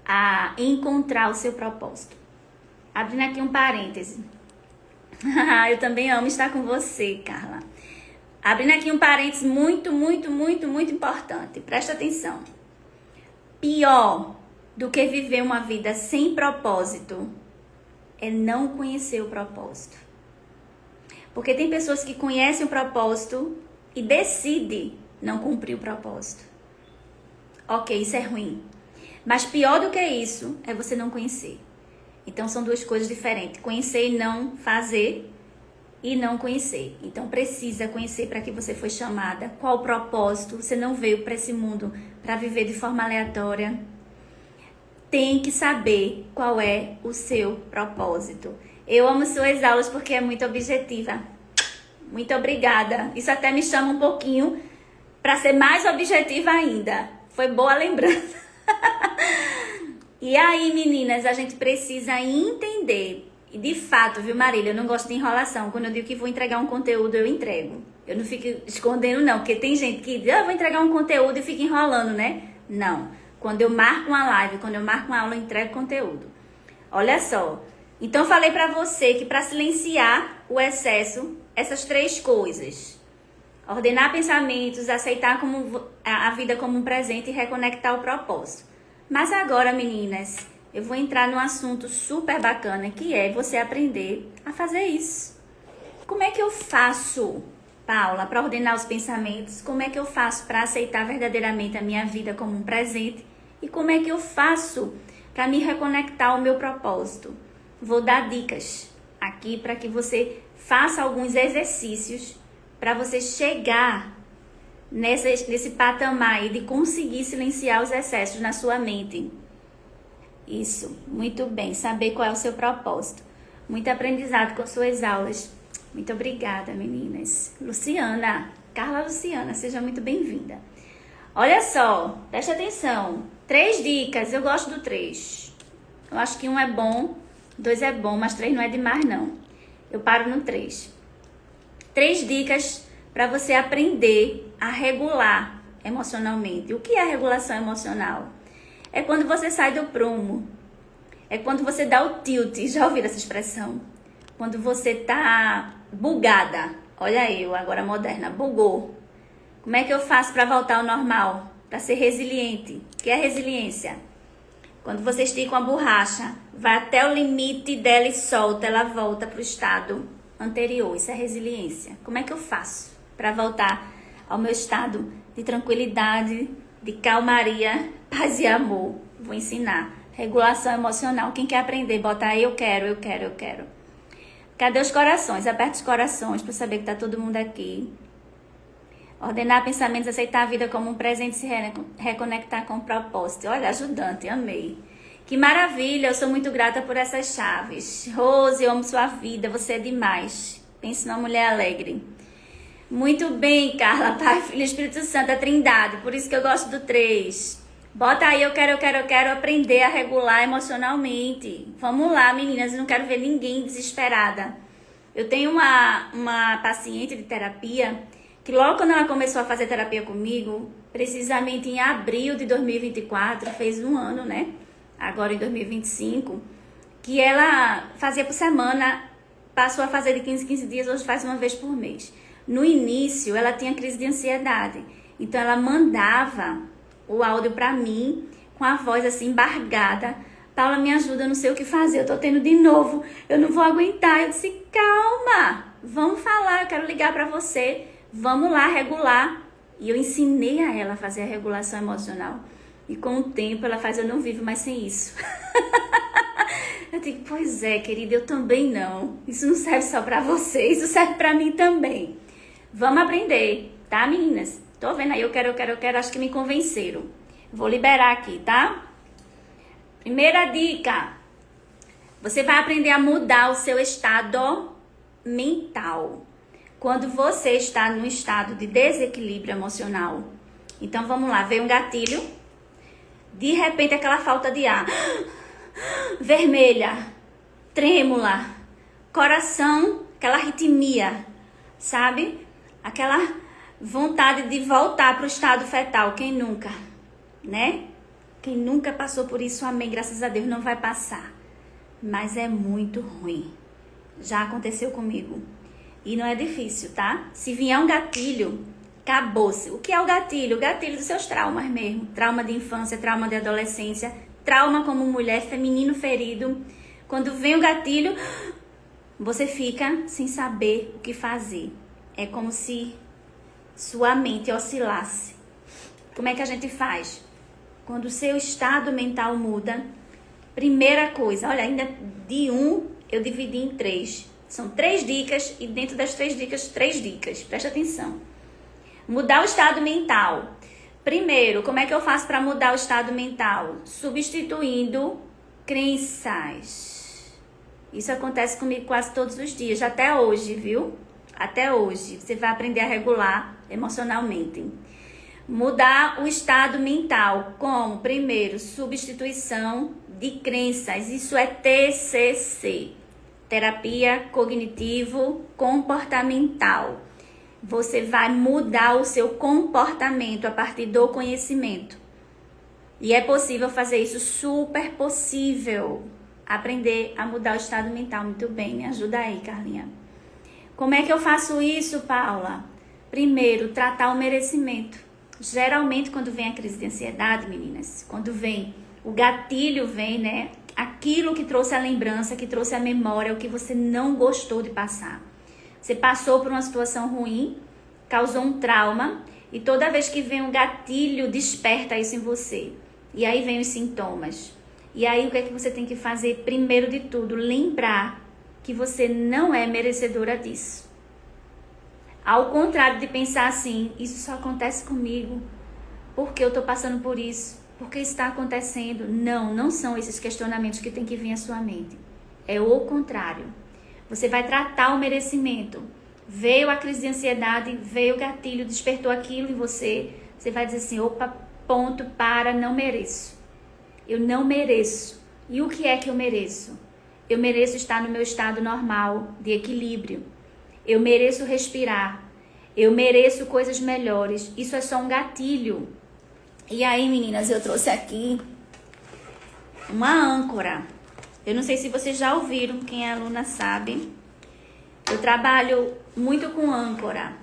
a encontrar o seu propósito. Abrindo aqui um parêntese. Eu também amo estar com você, Carla. Abrindo aqui um parêntese muito importante. Presta atenção. Pior do que viver uma vida sem propósito é não conhecer o propósito. Porque tem pessoas que conhecem o propósito e decidem não cumprir o propósito. Ok, isso é ruim. Mas pior do que isso é você não conhecer. Então são duas coisas diferentes. Conhecer e não fazer e não conhecer. Então precisa conhecer para que você foi chamada. Qual o propósito? Você não veio para esse mundo para viver de forma aleatória. Tem que saber qual é o seu propósito. Eu amo suas aulas porque é muito objetiva. Muito obrigada. Isso até me chama um pouquinho para ser mais objetiva ainda. Foi boa a lembrança. E aí, meninas, a gente precisa entender. E de fato, viu, Marília? Eu não gosto de enrolação. Quando eu digo que vou entregar um conteúdo, eu entrego. Eu não fico escondendo, não. Porque tem gente que diz, vou entregar um conteúdo e fica enrolando, né? Não. Quando eu marco uma live, quando eu marco uma aula, eu entrego conteúdo. Olha só. Então, eu falei pra você que pra silenciar o excesso, essas três coisas. Ordenar pensamentos, aceitar a vida como um presente e reconectar o propósito. Mas agora, meninas, eu vou entrar num assunto super bacana, que é você aprender a fazer isso. Como é que eu faço, Paula, para ordenar os pensamentos? Como é que eu faço para aceitar verdadeiramente a minha vida como um presente? E como é que eu faço para me reconectar ao meu propósito? Vou dar dicas aqui para que você faça alguns exercícios para você chegar nesse patamar aí de conseguir silenciar os excessos na sua mente. Isso, muito bem, saber qual é o seu propósito. Muito aprendizado com suas aulas. Muito obrigada, meninas. Luciana, Carla Luciana, seja muito bem-vinda. Olha só, preste atenção. 3 dicas, eu gosto do 3. Eu acho que 1 é bom, 2 é bom, mas 3 não é demais, não. Eu paro no 3. 3 dicas para você aprender a regular emocionalmente. O que é regulação emocional? É quando você sai do prumo. É quando você dá o tilt. Já ouviram essa expressão? Quando você tá bugada. Olha eu, agora moderna. Bugou. Como é que eu faço para voltar ao normal? Para ser resiliente. O que é resiliência? Quando você estica uma borracha, vai até o limite dela e solta, ela volta para o estado anterior. Isso é resiliência. Como é que eu faço para voltar ao meu estado de tranquilidade, de calmaria, paz e amor? Vou ensinar. Regulação emocional. Quem quer aprender, bota aí, eu quero, eu quero, eu quero. Cadê os corações? Aperta os corações para saber que tá todo mundo aqui. Ordenar pensamentos, aceitar a vida como um presente, se reconectar com o propósito. Olha, ajudante, amei. Que maravilha, eu sou muito grata por essas chaves. Rose, eu amo sua vida, você é demais. Pense numa mulher alegre. Muito bem, Carla, Pai, Filho e Espírito Santo, a Trindade, por isso que eu gosto do 3. Bota aí, eu quero aprender a regular emocionalmente. Vamos lá, meninas, eu não quero ver ninguém desesperada. Eu tenho uma paciente de terapia que logo quando ela começou a fazer terapia comigo, precisamente em abril de 2024, fez 1 ano, né? Agora em 2025, que ela fazia por semana, passou a fazer de 15 em 15 dias, hoje faz uma vez por mês. No início, ela tinha crise de ansiedade, então ela mandava o áudio pra mim, com a voz assim embargada. Paula, me ajuda, eu não sei o que fazer, eu tô tendo de novo, eu não vou aguentar. Eu disse, calma, vamos falar, eu quero ligar pra você. Vamos lá regular. E eu ensinei a ela a fazer a regulação emocional. E com o tempo ela faz, eu não vivo mais sem isso. Eu digo, pois é, querida, eu também não. Isso não serve só pra você, isso serve pra mim também. Vamos aprender, tá, meninas? Tô vendo aí, eu quero, acho que me convenceram. Vou liberar aqui, tá? Primeira dica. Você vai aprender a mudar o seu estado mental. quando você está num estado de desequilíbrio emocional. Então vamos lá, veio um gatilho, de repente aquela falta de ar, vermelha, trêmula, coração, aquela arritmia, sabe? Aquela vontade de voltar para o estado fetal, quem nunca, né? Quem nunca passou por isso, amém, graças a Deus, não vai passar. Mas é muito ruim. Já aconteceu comigo. E não é difícil, tá? Se vier um gatilho, acabou-se. O que é o gatilho? O gatilho dos seus traumas mesmo. Trauma de infância, trauma de adolescência, trauma como mulher, feminino ferido. Quando vem o gatilho, você fica sem saber o que fazer. É como se sua mente oscilasse. Como é que a gente faz? Quando o seu estado mental muda, primeira coisa, olha, ainda de 1 eu dividi em 3. São 3 dicas e dentro das 3 dicas, presta atenção. Mudar o estado mental. Primeiro, como é que eu faço para mudar o estado mental? Substituindo crenças. Isso acontece comigo quase todos os dias, até hoje, viu? Até hoje. Você vai aprender a regular emocionalmente. Mudar o estado mental. Como? Primeiro, substituição de crenças. Isso é TCC. Terapia cognitivo-comportamental. Você vai mudar o seu comportamento a partir do conhecimento. E é possível fazer isso, super possível. Aprender a mudar o estado mental. Muito bem, me ajuda aí, Carlinha. Como é que eu faço isso, Paula? Primeiro, tratar o merecimento. Geralmente, quando vem a crise de ansiedade, meninas, quando vem o gatilho, vem, né? Aquilo que trouxe a lembrança, que trouxe a memória, o que você não gostou de passar. Você passou por uma situação ruim, causou um trauma, e toda vez que vem um gatilho, desperta isso em você. E aí vem os sintomas. E aí o que é que você tem que fazer? Primeiro de tudo, lembrar que você não é merecedora disso. Ao contrário de pensar assim, isso só acontece comigo, porque eu tô passando por isso, porque está acontecendo. Não, não são esses questionamentos que tem que vir à sua mente. É o contrário. Você vai tratar o merecimento. Veio a crise de ansiedade, veio o gatilho, despertou aquilo em você. Você vai dizer assim, opa, ponto, para, não mereço. Eu não mereço. E o que é que eu mereço? Eu mereço estar no meu estado normal, de equilíbrio. Eu mereço respirar. Eu mereço coisas melhores. Isso é só um gatilho. E aí, meninas, eu trouxe aqui uma âncora. Eu não sei se vocês já ouviram, quem é aluna sabe. Eu trabalho muito com âncora.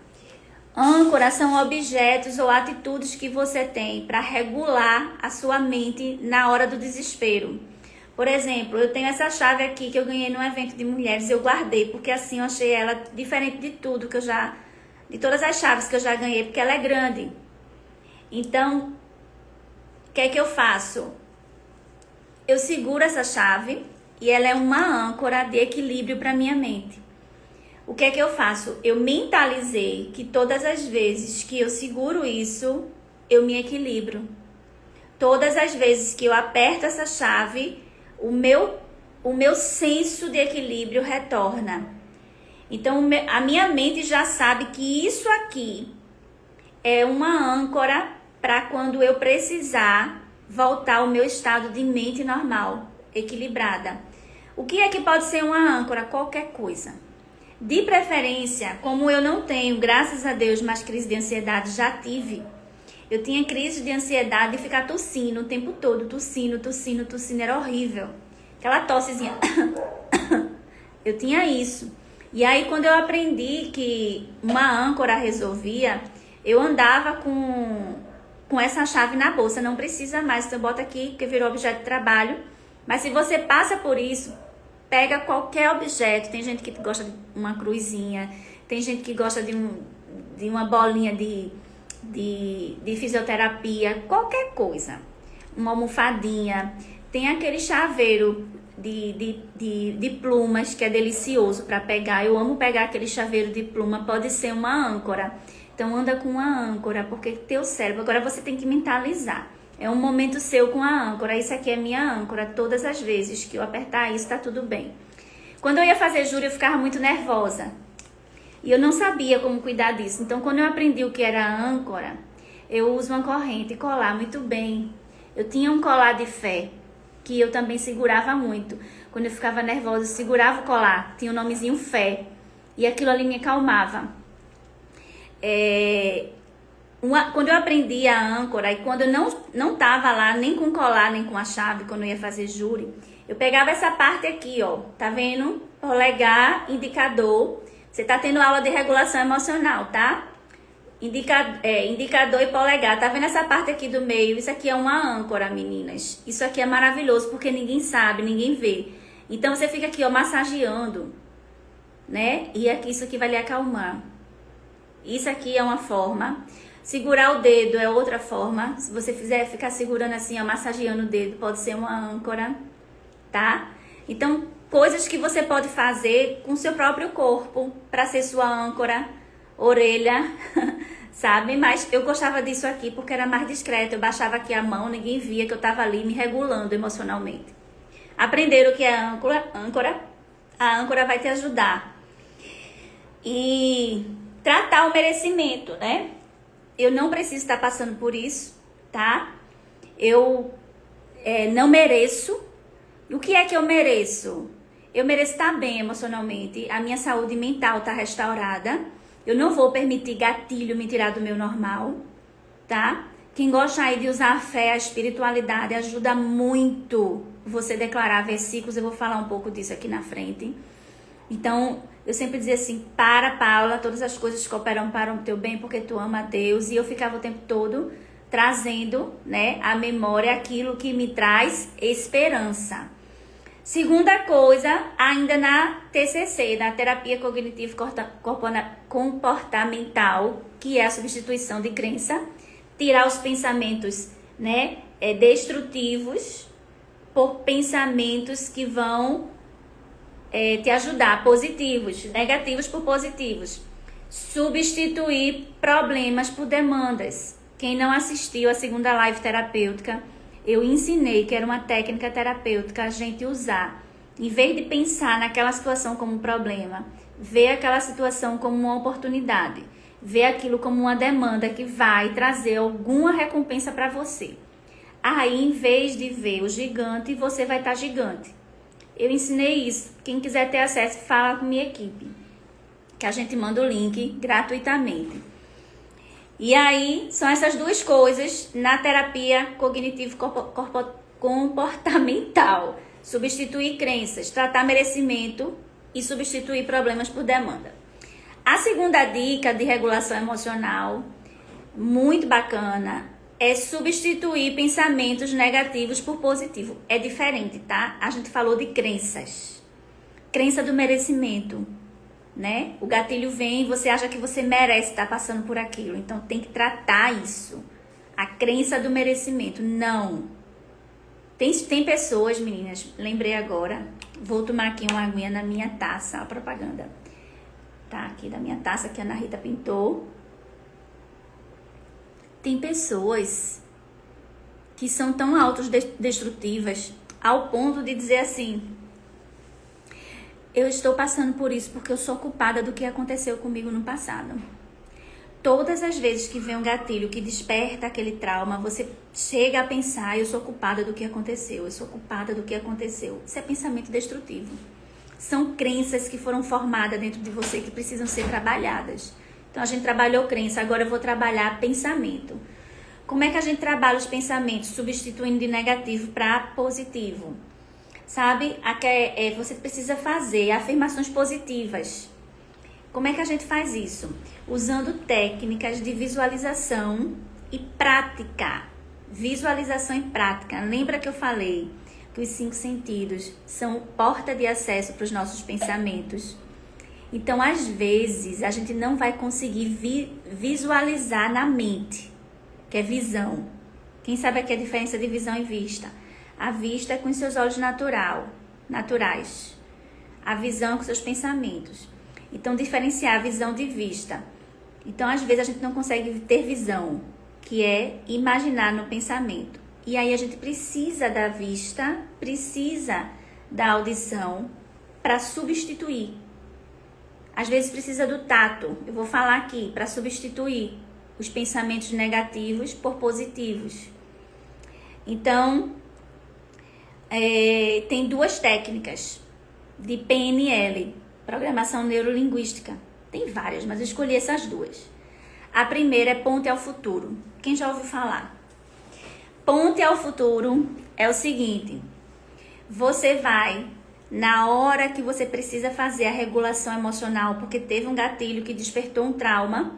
Âncora são objetos ou atitudes que você tem para regular a sua mente na hora do desespero. Por exemplo, eu tenho essa chave aqui que eu ganhei num evento de mulheres, eu guardei, porque assim eu achei ela diferente de tudo que eu já... de todas as chaves que eu já ganhei, porque ela é grande. Então, o que é que eu faço? Eu seguro essa chave e ela é uma âncora de equilíbrio para minha mente. O que é que eu faço? Eu mentalizei que todas as vezes que eu seguro isso, eu me equilibro. Todas as vezes que eu aperto essa chave, o meu senso de equilíbrio retorna. Então, a minha mente já sabe que isso aqui é uma âncora para quando eu precisar voltar ao meu estado de mente normal, equilibrada. O que é que pode ser uma âncora? Qualquer coisa. De preferência, como eu não tenho, graças a Deus, mais crise de ansiedade, já tive. Eu tinha crise de ansiedade de ficar tossindo o tempo todo, tossindo, era horrível. Aquela tossezinha. Eu tinha isso. E aí, quando eu aprendi que uma âncora resolvia, eu andava com essa chave na bolsa. Não precisa mais, então eu boto aqui, porque virou objeto de trabalho. Mas se você passa por isso, pega qualquer objeto. Tem gente que gosta de uma cruzinha, tem gente que gosta de uma bolinha de fisioterapia, qualquer coisa. Uma almofadinha. Tem aquele chaveiro de plumas que é delicioso para pegar. Eu amo pegar aquele chaveiro de pluma, pode ser uma âncora. Então anda com uma âncora, porque teu cérebro, agora você tem que mentalizar. É um momento seu com a âncora. Isso aqui é minha âncora. Todas as vezes que eu apertar isso, tá tudo bem. Quando eu ia fazer júri, eu ficava muito nervosa. E eu não sabia como cuidar disso. Então, quando eu aprendi o que era a âncora, eu uso uma corrente e colar muito bem. Eu tinha um colar de fé, que eu também segurava muito. Quando eu ficava nervosa, eu segurava o colar. Tinha o nomezinho fé. E aquilo ali me acalmava. Quando eu aprendi a âncora, e quando eu não tava lá, nem com colar, nem com a chave, quando eu ia fazer júri, eu pegava essa parte aqui, ó. Tá vendo? Polegar, indicador. Você tá tendo aula de regulação emocional, tá? Indicador e polegar. Tá vendo essa parte aqui do meio? Isso aqui é uma âncora, meninas. Isso aqui é maravilhoso, porque ninguém sabe, ninguém vê. Então, você fica aqui, ó, massageando, né? E aqui, isso aqui vai lhe acalmar. Isso aqui é uma forma. Segurar o dedo é outra forma. Se você ficar segurando assim, ó, massageando o dedo, pode ser uma âncora, tá? Então, coisas que você pode fazer com seu próprio corpo para ser sua âncora, orelha, sabe? Mas eu gostava disso aqui porque era mais discreto. Eu baixava aqui a mão, ninguém via que eu tava ali me regulando emocionalmente. Aprender o que é âncora, a âncora vai te ajudar. E tratar o merecimento, né? Eu não preciso estar passando por isso, tá? Eu não mereço. O que é que eu mereço? Eu mereço estar bem emocionalmente. A minha saúde mental está restaurada. Eu não vou permitir gatilho me tirar do meu normal, tá? Quem gosta aí de usar a fé, a espiritualidade, ajuda muito você declarar versículos. Eu vou falar um pouco disso aqui na frente. Então, eu sempre dizia assim, Paula, todas as coisas cooperam para o teu bem, porque tu ama a Deus. E eu ficava o tempo todo trazendo, né, à memória aquilo que me traz esperança. Segunda coisa, ainda na TCC, na terapia cognitivo-comportamental, que é a substituição de crença, tirar os pensamentos, né, destrutivos por pensamentos que vão te ajudar, positivos, negativos por positivos. Substituir problemas por demandas. Quem não assistiu a segunda live terapêutica, eu ensinei que era uma técnica terapêutica a gente usar. Em vez de pensar naquela situação como um problema, ver aquela situação como uma oportunidade. Ver aquilo como uma demanda que vai trazer alguma recompensa para você. Aí, em vez de ver o gigante, você vai estar gigante. Eu ensinei isso. Quem quiser ter acesso, fala com minha equipe. Que a gente manda o link gratuitamente. E aí, são essas duas coisas na terapia cognitivo-comportamental. Substituir crenças, tratar merecimento e substituir problemas por demanda. A segunda dica de regulação emocional, muito bacana, é substituir pensamentos negativos por positivo. É diferente, tá? A gente falou de crenças. Crença do merecimento, né? O gatilho vem e você acha que você merece estar passando por aquilo. Então, tem que tratar isso. A crença do merecimento. Não. Tem pessoas, meninas, lembrei agora. Vou tomar aqui uma aguinha na minha taça. A propaganda. Tá aqui da minha taça que a Ana Rita pintou. Tem pessoas que são tão autodestrutivas ao ponto de dizer assim: eu estou passando por isso porque eu sou culpada do que aconteceu comigo no passado. Todas as vezes que vem um gatilho que desperta aquele trauma, você chega a pensar: eu sou culpada do que aconteceu, eu sou culpada do que aconteceu. Isso é pensamento destrutivo. São crenças que foram formadas dentro de você que precisam ser trabalhadas. Então, a gente trabalhou crença, agora eu vou trabalhar pensamento. Como é que a gente trabalha os pensamentos? Substituindo de negativo para positivo. Sabe? Você precisa fazer afirmações positivas. Como é que a gente faz isso? Usando técnicas de visualização e prática. Visualização e prática. Lembra que eu falei que os 5 sentidos são porta de acesso para os nossos pensamentos? Então, às vezes, a gente não vai conseguir visualizar na mente, que é visão. Quem sabe aqui a diferença de visão e vista? A vista é com os seus olhos naturais. A visão é com seus pensamentos. Então, diferenciar a visão de vista. Então, às vezes, a gente não consegue ter visão, que é imaginar no pensamento. E aí, a gente precisa da vista, precisa da audição para substituir Às vezes precisa do tato. Eu vou falar aqui para substituir os pensamentos negativos por positivos. Então, tem duas técnicas de PNL, Programação Neurolinguística. Tem várias, mas eu escolhi essas duas. A primeira é Ponte ao Futuro. Quem já ouviu falar? Ponte ao Futuro é o seguinte: você vai, na hora que você precisa fazer a regulação emocional, porque teve um gatilho que despertou um trauma,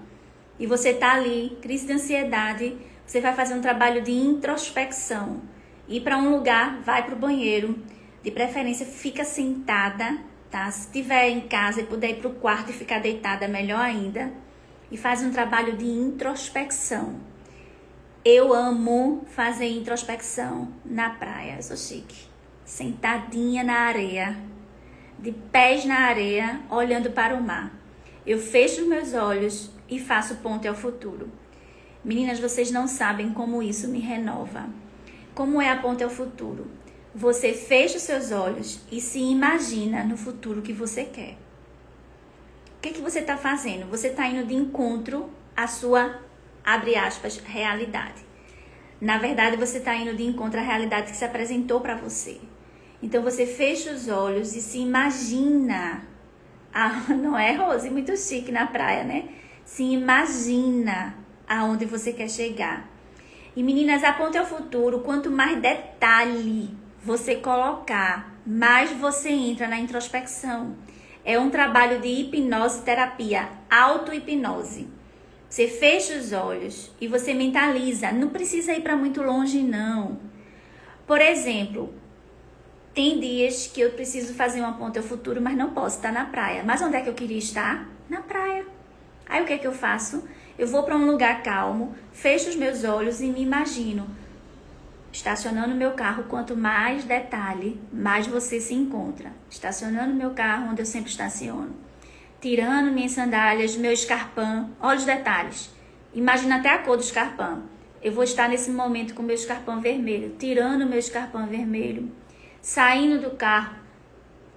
e você tá ali, crise de ansiedade, você vai fazer um trabalho de introspecção. Ir para um lugar, vai para o banheiro, de preferência fica sentada, tá? Se estiver em casa e puder ir para o quarto e ficar deitada, melhor ainda. E faz um trabalho de introspecção. Eu amo fazer introspecção na praia, eu sou chique. Sentadinha na areia, de pés na areia, olhando para o mar. Eu fecho os meus olhos e faço ponte ao futuro. Meninas, vocês não sabem como isso me renova. Como é a ponte ao futuro? Você fecha os seus olhos e se imagina no futuro que você quer. O que você está fazendo? Você está indo de encontro à sua, abre aspas, realidade. Na verdade, você está indo de encontro à realidade que se apresentou para você. Então, você fecha os olhos e se imagina. Não é, Rose? Muito chique na praia, né? Se imagina aonde você quer chegar. E meninas, a ponte ao futuro, quanto mais detalhe você colocar, mais você entra na introspecção. É um trabalho de hipnose terapia, auto-hipnose. Você fecha os olhos e você mentaliza. Não precisa ir para muito longe, não. Por exemplo, tem dias que eu preciso fazer uma ponte ao futuro, mas não posso estar na praia. Mas onde é que eu queria estar? Na praia. Aí o que é que eu faço? Eu vou para um lugar calmo, fecho os meus olhos e me imagino estacionando meu carro. Quanto mais detalhe, mais você se encontra. Estacionando meu carro onde eu sempre estaciono. Tirando minhas sandálias, meu escarpão. Olha os detalhes. Imagina até a cor do escarpão. Eu vou estar nesse momento com meu escarpão vermelho. Tirando meu escarpão vermelho. Saindo do carro.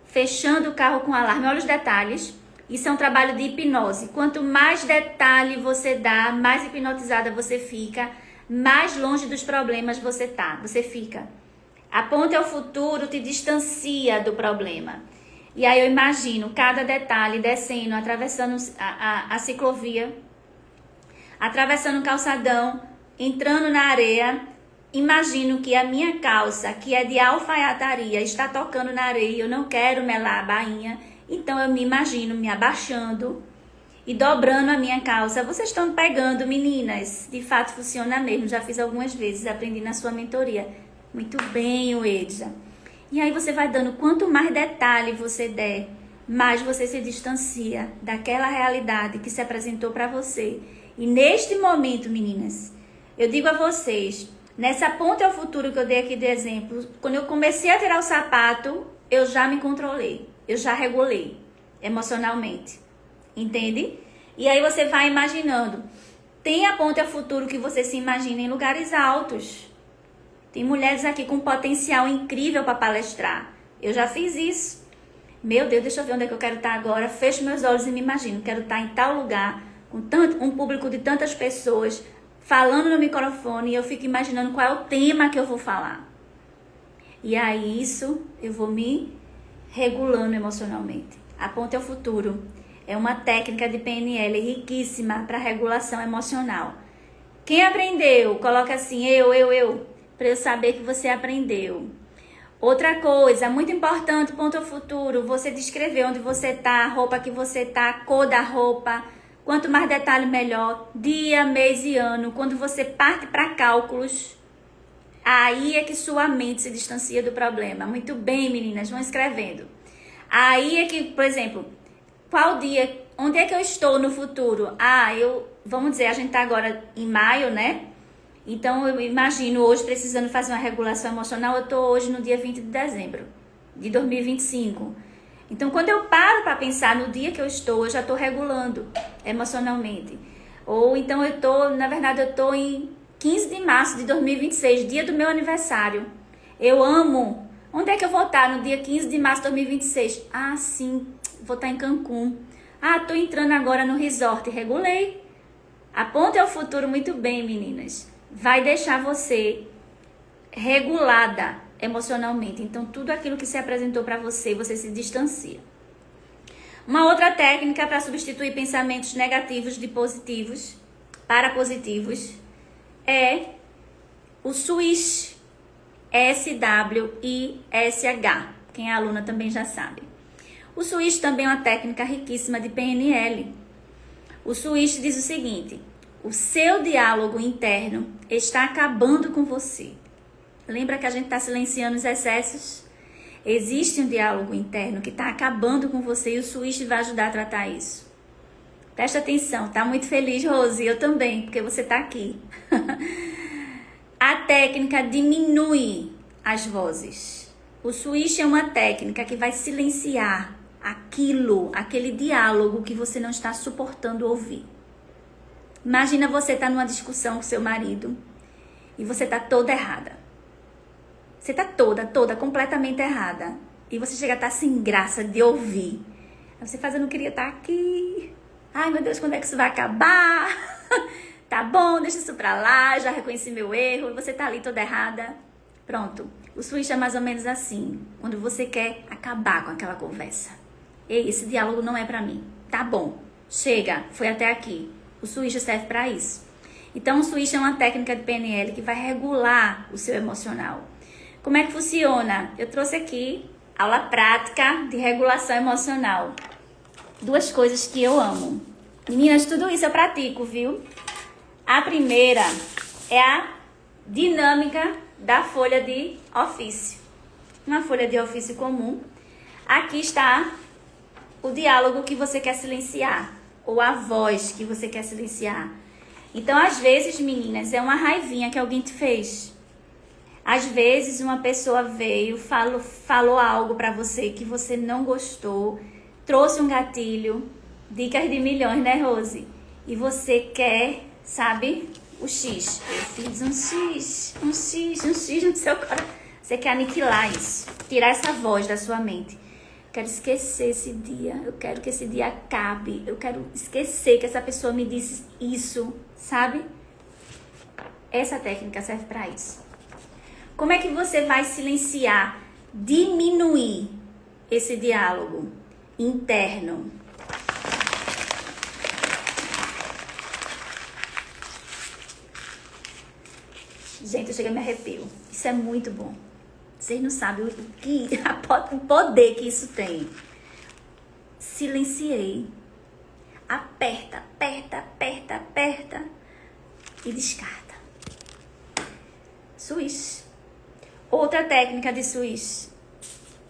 Fechando o carro com alarme. Olha os detalhes. Isso é um trabalho de hipnose. Quanto mais detalhe você dá, mais hipnotizada você fica, mais longe dos problemas você fica. A ponte ao futuro te distancia do problema. E aí eu imagino cada detalhe descendo, atravessando a ciclovia, atravessando o calçadão, entrando na areia. Imagino que a minha calça, que é de alfaiataria, está tocando na areia e eu não quero melar a bainha. Então, eu me imagino me abaixando e dobrando a minha calça. Vocês estão pegando, meninas? De fato, funciona mesmo. Já fiz algumas vezes, aprendi na sua mentoria. Muito bem, Edja. E aí, você vai dando, quanto mais detalhe você der, mais você se distancia daquela realidade que se apresentou para você. E neste momento, meninas, eu digo a vocês, nessa ponte ao futuro que eu dei aqui de exemplo, quando eu comecei a tirar o sapato, eu já me controlei. Eu já regulei emocionalmente, entende? E aí você vai imaginando. Tem a ponte ao futuro que você se imagina em lugares altos. Tem mulheres aqui com potencial incrível para palestrar. Eu já fiz isso. Meu Deus, deixa eu ver onde é que eu quero estar agora. Fecho meus olhos e me imagino. Quero estar em tal lugar, com um público de tantas pessoas, falando no microfone, e eu fico imaginando qual é o tema que eu vou falar. E aí isso eu vou me regulando emocionalmente. A ponte ao futuro é uma técnica de PNL riquíssima para regulação emocional. Quem aprendeu? Coloca assim, eu, para eu saber que você aprendeu. Outra coisa, muito importante, ponto ao futuro, você descrever onde você está, a roupa que você está, a cor da roupa. Quanto mais detalhe, melhor. Dia, mês e ano. Quando você parte para cálculos, aí é que sua mente se distancia do problema. Muito bem, meninas, vão escrevendo. Aí é que, por exemplo, qual dia, onde é que eu estou no futuro? Vamos dizer, a gente tá agora em maio, né? Então, eu imagino hoje precisando fazer uma regulação emocional, eu tô hoje no dia 20 de dezembro de 2025. Então, quando eu paro para pensar no dia que eu já tô regulando emocionalmente. Ou então na verdade, eu tô em 15 de março de 2026, dia do meu aniversário. Eu amo. Onde é que eu vou estar no dia 15 de março de 2026? Sim, vou estar em Cancún. Ah, tô entrando agora no resort, regulei. A ponte ao futuro muito bem, meninas. Vai deixar você regulada emocionalmente. Então, tudo aquilo que se apresentou para você, você se distancia. Uma outra técnica para substituir pensamentos negativos de positivos para positivos é o SWISH. SWISH. Quem é aluna também já sabe. O SWISH também é uma técnica riquíssima de PNL. O SWISH diz o seguinte: o seu diálogo interno está acabando com você. Lembra que a gente está silenciando os excessos? Existe um diálogo interno que está acabando com você e o SWISH vai ajudar a tratar isso. Presta atenção, tá muito feliz, Rose? Eu também, porque você tá aqui. A técnica diminui as vozes. O SWISH é uma técnica que vai silenciar aquele diálogo que você não está suportando ouvir. Imagina você tá numa discussão com seu marido e você tá toda errada. Você tá toda completamente errada. E você chega a estar sem graça de ouvir. Aí você faz, eu não queria estar aqui. Ai, meu Deus, quando é que isso vai acabar? Tá bom, deixa isso pra lá, já reconheci meu erro. E você tá ali toda errada. Pronto. O SWISH é mais ou menos assim. Quando você quer acabar com aquela conversa. Ei, esse diálogo não é pra mim. Tá bom. Chega, foi até aqui. O SWISH serve pra isso. Então, o SWISH é uma técnica de PNL que vai regular o seu emocional. Como é que funciona? Eu trouxe aqui aula prática de regulação emocional. Duas coisas que eu amo. Meninas, tudo isso eu pratico, viu? A primeira é a dinâmica da folha de ofício. Uma folha de ofício comum. Aqui está o diálogo que você quer silenciar, ou a voz que você quer silenciar. Então, às vezes, meninas, é uma raivinha que alguém te fez. Às vezes, uma pessoa veio, falou algo pra você que você não gostou, trouxe um gatilho, dicas de milhões, né, Rose? E você quer, sabe, o X. Eu fiz um X no seu coração. Você quer aniquilar isso, tirar essa voz da sua mente. Quero esquecer esse dia, eu quero que esse dia acabe, eu quero esquecer que essa pessoa me disse isso, sabe? Essa técnica serve pra isso. Como é que você vai silenciar, diminuir esse diálogo interno? Gente, eu chego a me arrepio. Isso é muito bom. Vocês não sabem o poder que isso tem. Silenciei. Aperta e descarta. SWISH. Outra técnica de SWISH.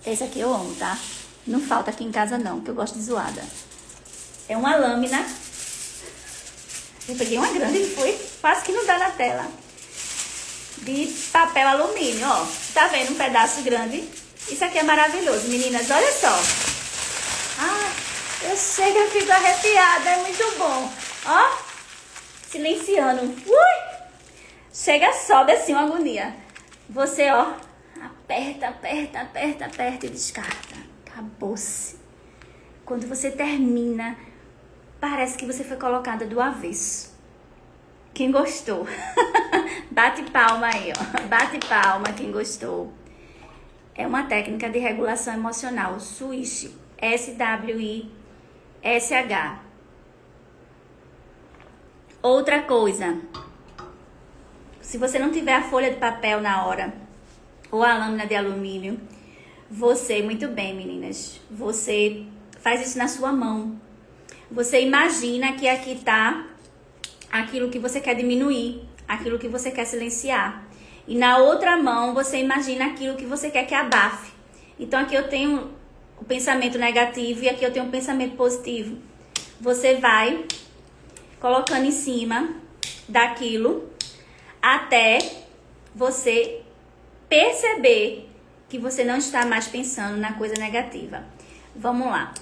Essa aqui eu amo, tá? Não falta aqui em casa não, porque eu gosto de zoada. É uma lâmina. Eu peguei uma grande e foi quase que não dá na tela. De papel alumínio, ó. Tá vendo um pedaço grande? Isso aqui é maravilhoso, meninas. Olha só. Ah, eu chego e fico arrepiada. É muito bom. Ó. Silenciando. Ui! Chega, sobe assim uma agonia. Você, ó, aperta e descarta. Acabou-se. Quando você termina, parece que você foi colocada do avesso. Quem gostou? Bate palma aí, ó. Bate palma quem gostou. É uma técnica de regulação emocional. SWISH. SWISH. Outra coisa. Se você não tiver a folha de papel na hora, ou a lâmina de alumínio, você, muito bem, meninas, você faz isso na sua mão. Você imagina que aqui tá aquilo que você quer diminuir, aquilo que você quer silenciar. E na outra mão, você imagina aquilo que você quer que abafe. Então, aqui eu tenho o pensamento negativo e aqui eu tenho o pensamento positivo. Você vai colocando em cima daquilo até você perceber que você não está mais pensando na coisa negativa. Vamos lá.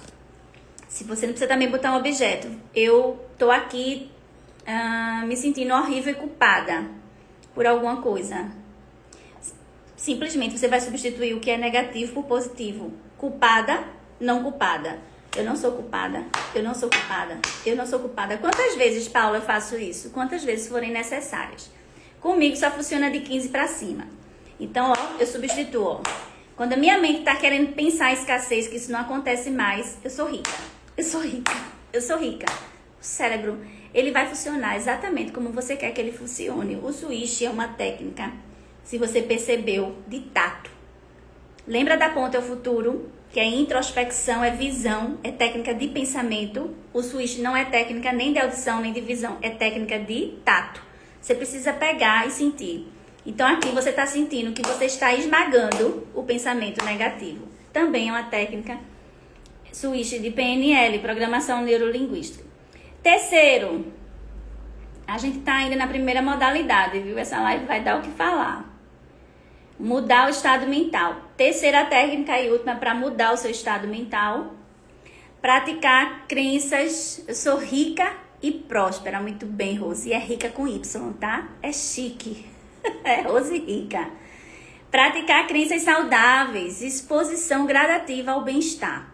Se você não precisa também botar um objeto. Eu tô aqui me sentindo horrível e culpada por alguma coisa. Simplesmente você vai substituir o que é negativo por positivo. Culpada, não culpada. Eu não sou culpada, eu não sou culpada, eu não sou culpada. Quantas vezes, Paula, eu faço isso? Quantas vezes forem necessárias? Comigo só funciona de 15 para cima. Então, ó, eu substituo, ó. Quando a minha mente tá querendo pensar em escassez, que isso não acontece mais, eu sou rica, eu sou rica, eu sou rica. O cérebro, ele vai funcionar exatamente como você quer que ele funcione. O switch é uma técnica, se você percebeu, de tato. Lembra da ponte ao futuro? Que é introspecção, é visão, é técnica de pensamento. O switch não é técnica nem de audição, nem de visão, é técnica de tato. Você precisa pegar e sentir. Então aqui você está sentindo que você está esmagando o pensamento negativo. Também é uma técnica switch de PNL, Programação Neurolinguística. Terceiro, a gente está ainda na primeira modalidade, viu? Essa live vai dar o que falar. Mudar o estado mental. Terceira técnica e última para mudar o seu estado mental. Praticar crenças. Eu sou rica e próspera. Muito bem, Rose. E é rica com Y, tá? É chique. É Rose rica. Praticar crenças saudáveis. Exposição gradativa ao bem-estar.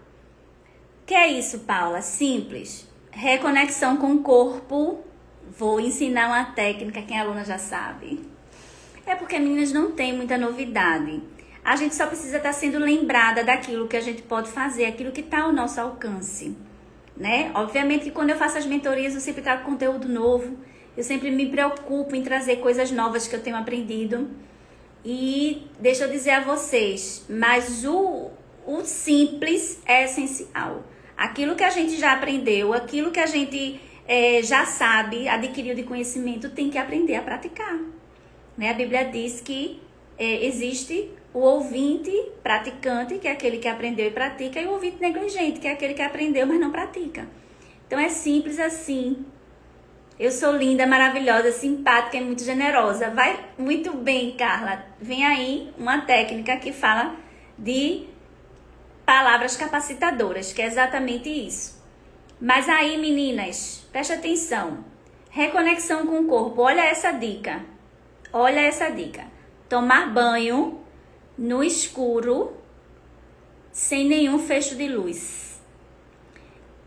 Que é isso, Paula? Simples. Reconexão com o corpo. Vou ensinar uma técnica que a aluna já sabe. É porque, meninas, não tem muita novidade. A gente só precisa estar sendo lembrada daquilo que a gente pode fazer, aquilo que está ao nosso alcance, né? Obviamente que quando eu faço as mentorias, eu sempre trago conteúdo novo. Eu sempre me preocupo em trazer coisas novas que eu tenho aprendido. E deixa eu dizer a vocês, mas o simples é essencial. Aquilo que a gente já aprendeu, aquilo que a gente já sabe, adquiriu de conhecimento, tem que aprender a praticar. Né? A Bíblia diz que existe o ouvinte praticante, que é aquele que aprendeu e pratica, e o ouvinte negligente, que é aquele que aprendeu, mas não pratica. Então é simples assim. Eu sou linda, maravilhosa, simpática e muito generosa. Vai muito bem, Carla. Vem aí uma técnica que fala de palavras capacitadoras, que é exatamente isso. Mas aí, meninas, preste atenção. Reconexão com o corpo. Olha essa dica. Olha essa dica. Tomar banho no escuro, sem nenhum fecho de luz.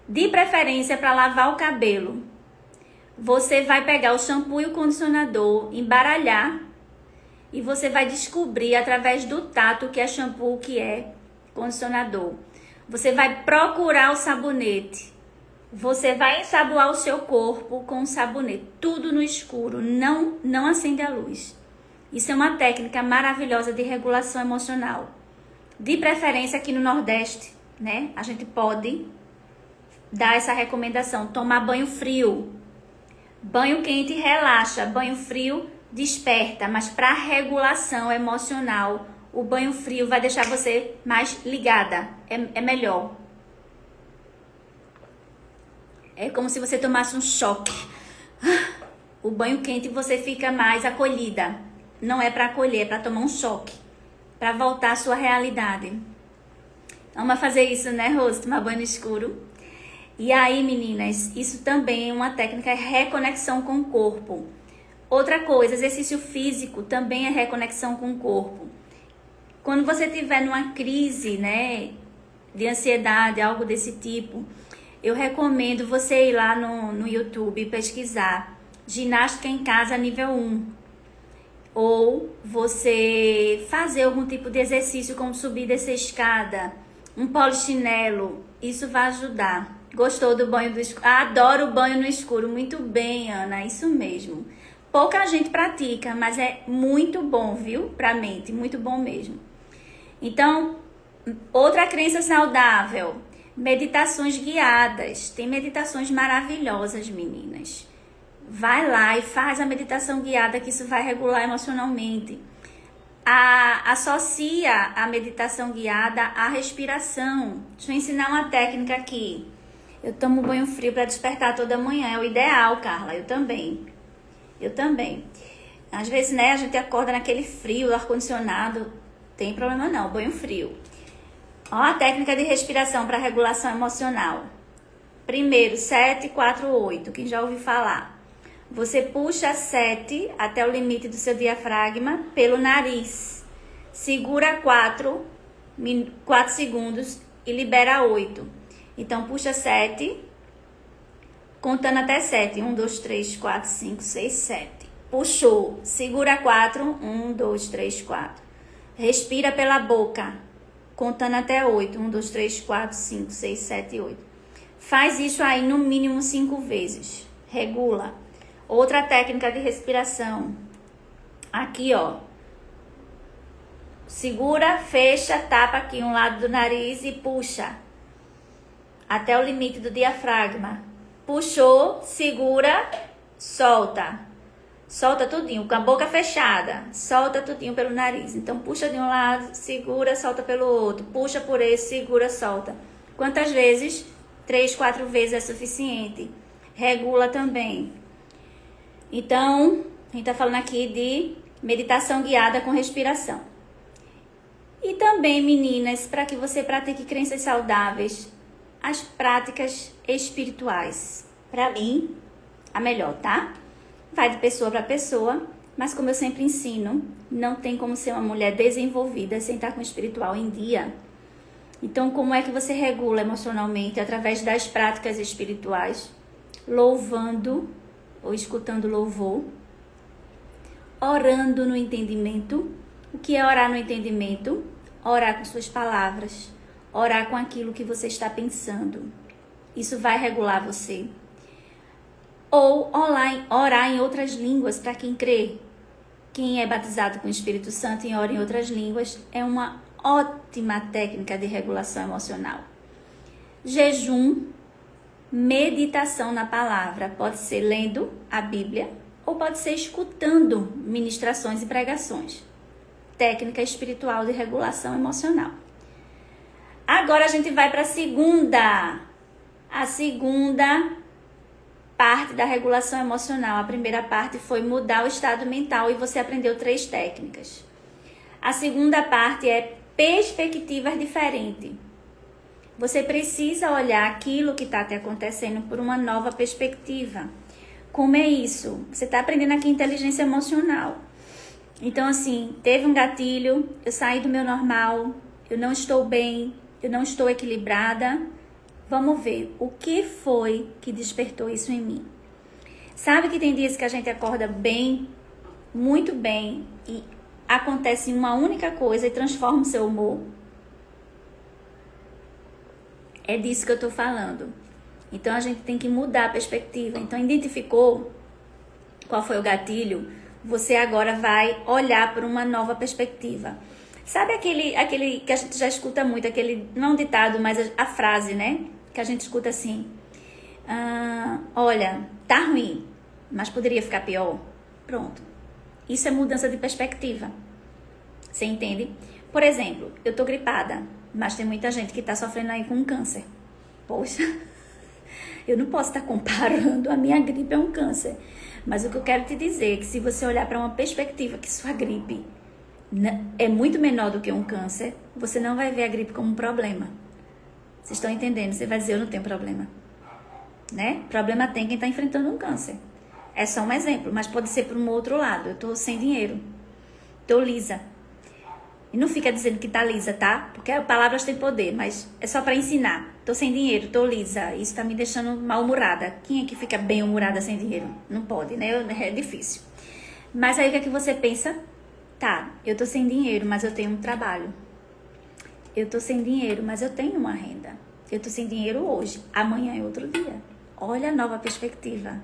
De preferência para lavar o cabelo. Você vai pegar o shampoo e o condicionador, embaralhar, e você vai descobrir através do tato o que é shampoo, o que é condicionador. Você vai procurar o sabonete. Você vai ensaboar o seu corpo com o sabonete, tudo no escuro, não acende a luz. Isso é uma técnica maravilhosa de regulação emocional. De preferência aqui no Nordeste, né? A gente pode dar essa recomendação, tomar banho frio. Banho quente relaxa, banho frio desperta, mas para regulação emocional, o banho frio vai deixar você mais ligada, é melhor. É como se você tomasse um choque. O banho quente você fica mais acolhida. Não é para acolher, é para tomar um choque. Para voltar à sua realidade. Vamos fazer isso, né, Rose? Tomar banho no escuro. E aí, meninas, isso também é uma técnica, é reconexão com o corpo. Outra coisa, exercício físico também é reconexão com o corpo. Quando você estiver numa crise, né, de ansiedade, algo desse tipo, eu recomendo você ir lá no YouTube e pesquisar ginástica em casa nível 1. Ou você fazer algum tipo de exercício como subir e descer escada, um polichinelo, isso vai ajudar. Gostou do banho do escuro? Adoro o banho no escuro. Muito bem, Ana, isso mesmo. Pouca gente pratica, mas é muito bom, viu? Pra mente, muito bom mesmo. Então, outra crença saudável, meditações guiadas. Tem meditações maravilhosas, meninas. Vai lá e faz a meditação guiada, que isso vai regular emocionalmente. Associa a meditação guiada à respiração. Deixa eu ensinar uma técnica aqui. Eu tomo banho frio para despertar toda manhã. É o ideal, Carla. Eu também. Às vezes, né, a gente acorda naquele frio, ar-condicionado. Tem problema não, banho frio. Ó, a técnica de respiração para regulação emocional. Primeiro, 7, 4, 8. Quem já ouviu falar? Você puxa 7 até o limite do seu diafragma pelo nariz. Segura 4 segundos e libera 8. Então, puxa 7, contando até 7. 1, 2, 3, 4, 5, 6, 7. Puxou, segura 4. 1, 2, 3, 4. Respira pela boca, contando até 8. 1, 2, 3, 4, 5, 6, 7, 8. Faz isso aí no mínimo 5 vezes. Regula. Outra técnica de respiração. Aqui, ó. Segura, fecha, tapa aqui um lado do nariz e puxa. Até o limite do diafragma. Puxou, segura, solta. Solta tudinho, com a boca fechada. Solta tudinho pelo nariz. Então, puxa de um lado, segura, solta pelo outro. Puxa por esse, segura, solta. Quantas vezes? 3, 4 vezes é suficiente. Regula também. Então, a gente tá falando aqui de meditação guiada com respiração. E também, meninas, para que você pratique crenças saudáveis, as práticas espirituais. Para mim, a melhor, tá? Vai de pessoa para pessoa, mas como eu sempre ensino, não tem como ser uma mulher desenvolvida sem estar com o espiritual em dia. Então, como é que você regula emocionalmente? Através das práticas espirituais, louvando ou escutando louvor, orando no entendimento. O que é orar no entendimento? Orar com suas palavras, orar com aquilo que você está pensando. Isso vai regular você. Ou orar em outras línguas para quem crê. Quem é batizado com o Espírito Santo e ora em outras línguas é uma ótima técnica de regulação emocional. Jejum, meditação na palavra. Pode ser lendo a Bíblia ou pode ser escutando ministrações e pregações. Técnica espiritual de regulação emocional. Agora a gente vai para a segunda parte da regulação emocional. A primeira parte foi mudar o estado mental e você aprendeu 3 técnicas. A segunda parte é perspectivas diferentes. Você precisa olhar aquilo que está te acontecendo por uma nova perspectiva. Como é isso? Você está aprendendo aqui inteligência emocional. Então, assim, teve um gatilho, eu saí do meu normal, eu não estou bem, eu não estou equilibrada. Vamos ver o que foi que despertou isso em mim. Sabe que tem dias que a gente acorda bem, muito bem, e acontece uma única coisa e transforma o seu humor? É disso que eu estou falando. Então, a gente tem que mudar a perspectiva. Então, identificou qual foi o gatilho? Você agora vai olhar por uma nova perspectiva. Sabe aquele que a gente já escuta muito, aquele, não é um ditado, mas a frase, né? Que a gente escuta assim, olha, tá ruim, mas poderia ficar pior. Pronto. Isso é mudança de perspectiva. Você entende? Por exemplo, eu tô gripada, mas tem muita gente que tá sofrendo aí com um câncer. Poxa, eu não posso estar comparando a minha gripe a um câncer. Mas o que eu quero te dizer é que se você olhar para uma perspectiva que sua gripe é muito menor do que um câncer, você não vai ver a gripe como um problema. Vocês estão entendendo? Você vai dizer, eu não tenho problema. Né? Problema tem quem está enfrentando um câncer. É só um exemplo, mas pode ser por um outro lado. Eu estou sem dinheiro. Estou lisa. E não fica dizendo que tá lisa, tá? Porque palavras têm poder, mas é só para ensinar. Tô sem dinheiro, tô lisa. Isso tá me deixando mal-humorada. Quem é que fica bem-humorada sem dinheiro? Não pode, né? É difícil. Mas aí o que é que você pensa? Tá, eu tô sem dinheiro, mas eu tenho um trabalho. Eu tô sem dinheiro, mas eu tenho uma renda. Eu tô sem dinheiro hoje, amanhã é outro dia. Olha a nova perspectiva.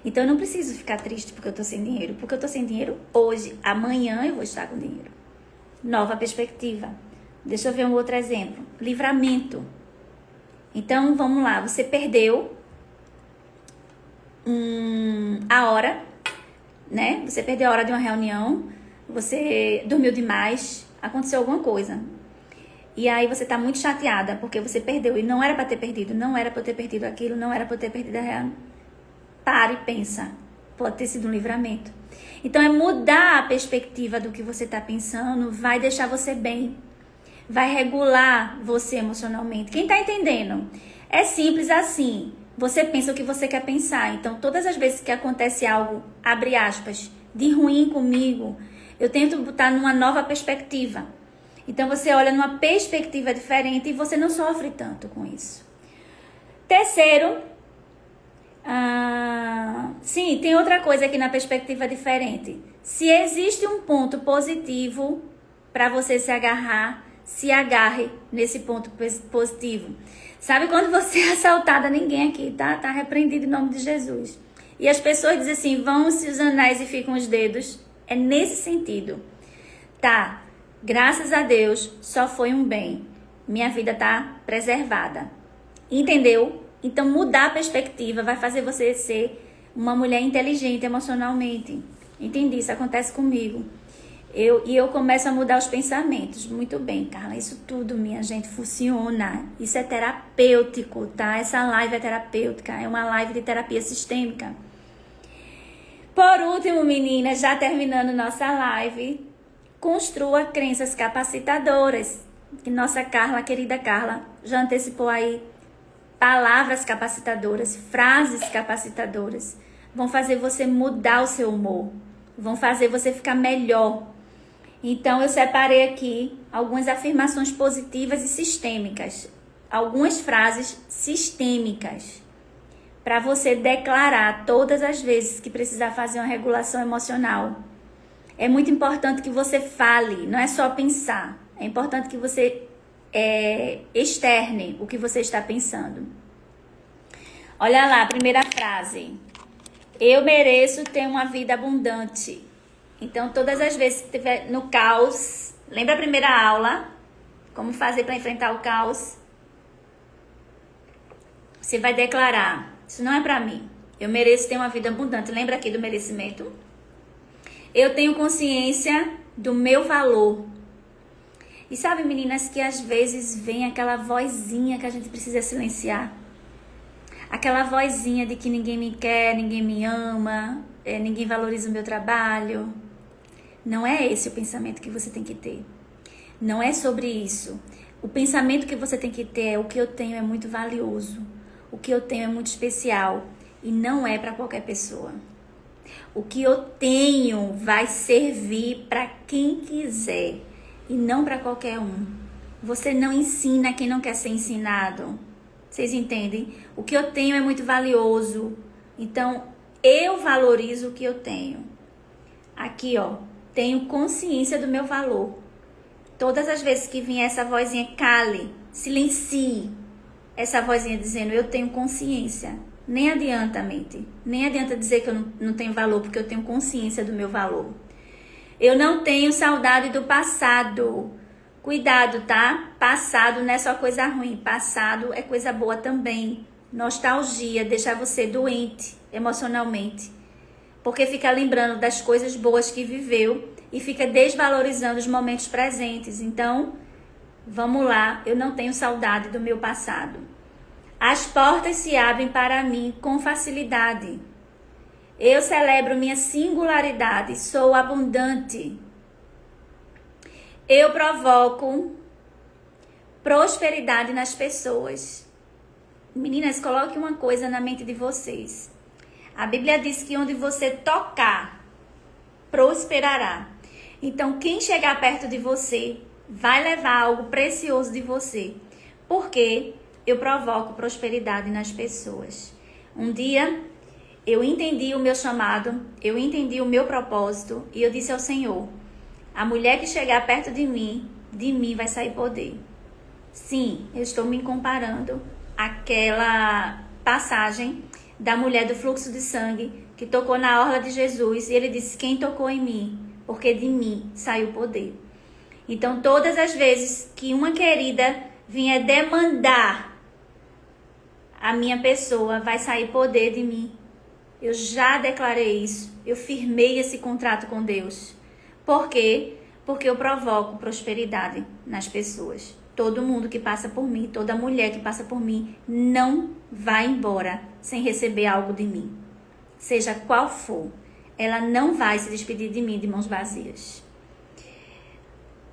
Então eu não preciso ficar triste porque eu tô sem dinheiro. Porque eu tô sem dinheiro hoje, amanhã eu vou estar com dinheiro. Nova perspectiva. Deixa eu ver um outro exemplo. Livramento. Então, vamos lá. Você perdeu a hora, né? Você perdeu a hora de uma reunião. Você dormiu demais. Aconteceu alguma coisa. E aí você tá muito chateada porque você perdeu. E não era pra ter perdido. Não era pra eu ter perdido aquilo. Não era pra eu ter perdido a reunião. Para e pensa. Pode ter sido um livramento. Então, é mudar a perspectiva do que você está pensando, vai deixar você bem, vai regular você emocionalmente. Quem está entendendo? É simples assim. Você pensa o que você quer pensar. Então, todas as vezes que acontece algo, abre aspas, de ruim comigo, eu tento botar numa nova perspectiva. Então, você olha numa perspectiva diferente e você não sofre tanto com isso. Terceiro, sim, tem outra coisa aqui na perspectiva diferente. Se existe um ponto positivo para você se agarrar, se agarre nesse ponto positivo. Sabe quando você é assaltada, ninguém aqui, tá? Tá repreendido em nome de Jesus. E as pessoas dizem assim, vão-se os anéis e ficam os dedos. É nesse sentido. Tá, graças a Deus, só foi um bem. Minha vida tá preservada. Entendeu? Então mudar a perspectiva vai fazer você ser uma mulher inteligente emocionalmente. Entendi, isso acontece comigo. Eu começo a mudar os pensamentos. Muito bem, Carla, isso tudo, minha gente, funciona. Isso é terapêutico, tá? Essa live é terapêutica, é uma live de terapia sistêmica. Por último, meninas, já terminando nossa live, construa crenças capacitadoras. Que nossa Carla, querida Carla, já antecipou aí. Palavras capacitadoras, frases capacitadoras. Vão fazer você mudar o seu humor. Vão fazer você ficar melhor. Então, eu separei aqui algumas afirmações positivas e sistêmicas. Algumas frases sistêmicas. Para você declarar todas as vezes que precisar fazer uma regulação emocional. É muito importante que você fale, não é só pensar. É importante que você externe o que você está pensando. Olha lá, a primeira frase. Eu mereço ter uma vida abundante. Então, todas as vezes que estiver no caos, lembra a primeira aula? Como fazer para enfrentar o caos? Você vai declarar, isso não é para mim. Eu mereço ter uma vida abundante. Lembra aqui do merecimento? Eu tenho consciência do meu valor. E sabe, meninas, que às vezes vem aquela vozinha que a gente precisa silenciar. Aquela vozinha de que ninguém me quer, ninguém me ama, ninguém valoriza o meu trabalho. Não é esse o pensamento que você tem que ter. Não é sobre isso. O pensamento que você tem que ter é: o que eu tenho é muito valioso. O que eu tenho é muito especial. E não é para qualquer pessoa. O que eu tenho vai servir para quem quiser. E não para qualquer um. Você não ensina quem não quer ser ensinado. Vocês entendem? O que eu tenho é muito valioso. Então, eu valorizo o que eu tenho. Aqui, ó. Tenho consciência do meu valor. Todas as vezes que vier essa vozinha, cale, silencie. Essa vozinha dizendo, eu tenho consciência. Nem adianta, mente. Nem adianta dizer que eu não tenho valor, porque eu tenho consciência do meu valor. Eu não tenho saudade do passado. Cuidado, tá? Passado não é só coisa ruim. Passado é coisa boa também. Nostalgia deixa você doente emocionalmente. Porque fica lembrando das coisas boas que viveu e fica desvalorizando os momentos presentes. Então, vamos lá. Eu não tenho saudade do meu passado. As portas se abrem para mim com facilidade. Eu celebro minha singularidade. Sou abundante. Eu provoco prosperidade nas pessoas. Meninas, coloque uma coisa na mente de vocês. A Bíblia diz que onde você tocar, prosperará. Então, quem chegar perto de você vai levar algo precioso de você. Porque eu provoco prosperidade nas pessoas. Um dia, eu entendi o meu chamado, eu entendi o meu propósito e eu disse ao Senhor: a mulher que chegar perto de mim vai sair poder. Sim, eu estou me comparando àquela passagem da mulher do fluxo de sangue que tocou na orla de Jesus e ele disse: quem tocou em mim? Porque de mim saiu poder. Então, todas as vezes que uma querida vinha demandar a minha pessoa, vai sair poder de mim. Eu já declarei isso. Eu firmei esse contrato com Deus. Por quê? Porque eu provoco prosperidade nas pessoas. Todo mundo que passa por mim, toda mulher que passa por mim, não vai embora sem receber algo de mim. Seja qual for, ela não vai se despedir de mim de mãos vazias.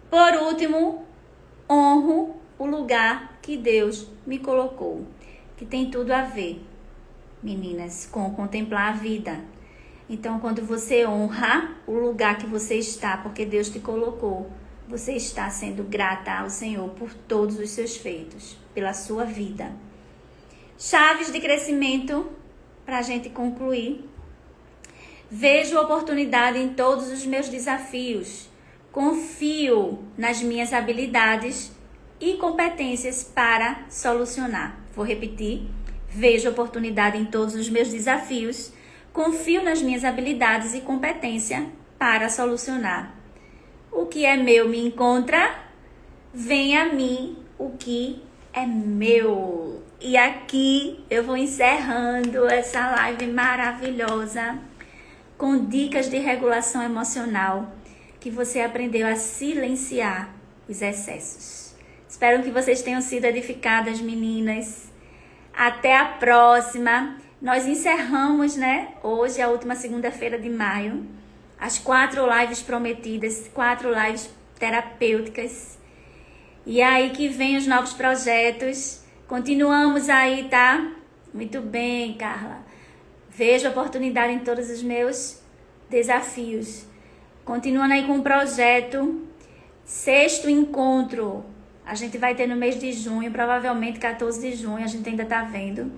Por último, honro o lugar que Deus me colocou, que tem tudo a ver, meninas, com contemplar a vida. Então, quando você honra o lugar que você está, porque Deus te colocou, você está sendo grata ao Senhor por todos os seus feitos, pela sua vida. Chaves de crescimento para a gente concluir. Vejo oportunidade em todos os meus desafios. Confio nas minhas habilidades e competências para solucionar. Vou repetir. Vejo oportunidade em todos os meus desafios. Confio nas minhas habilidades e competência para solucionar. O que é meu me encontra. Vem a mim o que é meu. E aqui eu vou encerrando essa live maravilhosa com dicas de regulação emocional que você aprendeu a silenciar os excessos. Espero que vocês tenham sido edificadas, meninas. Até a próxima. Nós encerramos, né? Hoje, a última segunda-feira de maio, as 4 lives prometidas, 4 lives terapêuticas. E aí que vem os novos projetos. Continuamos aí, tá? Muito bem, Carla. Vejo oportunidade em todos os meus desafios. Continuando aí com o projeto. 6º encontro. A gente vai ter no mês de junho, provavelmente 14 de junho, a gente ainda tá vendo.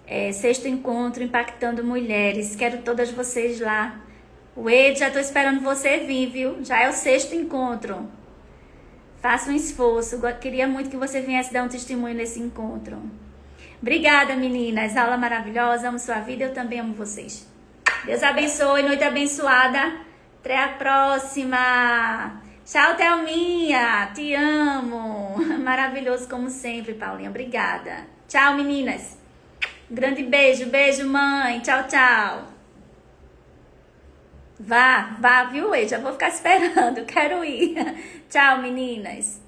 6º encontro impactando mulheres. Quero todas vocês lá. O Ed, já tô esperando você vir, viu? Já é o 6º encontro. Faça um esforço. Queria muito que você viesse dar um testemunho nesse encontro. Obrigada, meninas. Aula maravilhosa. Amo sua vida. Eu também amo vocês. Deus abençoe. Noite abençoada. Até a próxima. Tchau, Thelminha. Te amo. Maravilhoso como sempre, Paulinha. Obrigada. Tchau, meninas. Grande beijo. Beijo, mãe. Tchau, tchau. Vá, viu, Ei? Já vou ficar esperando. Quero ir. Tchau, meninas.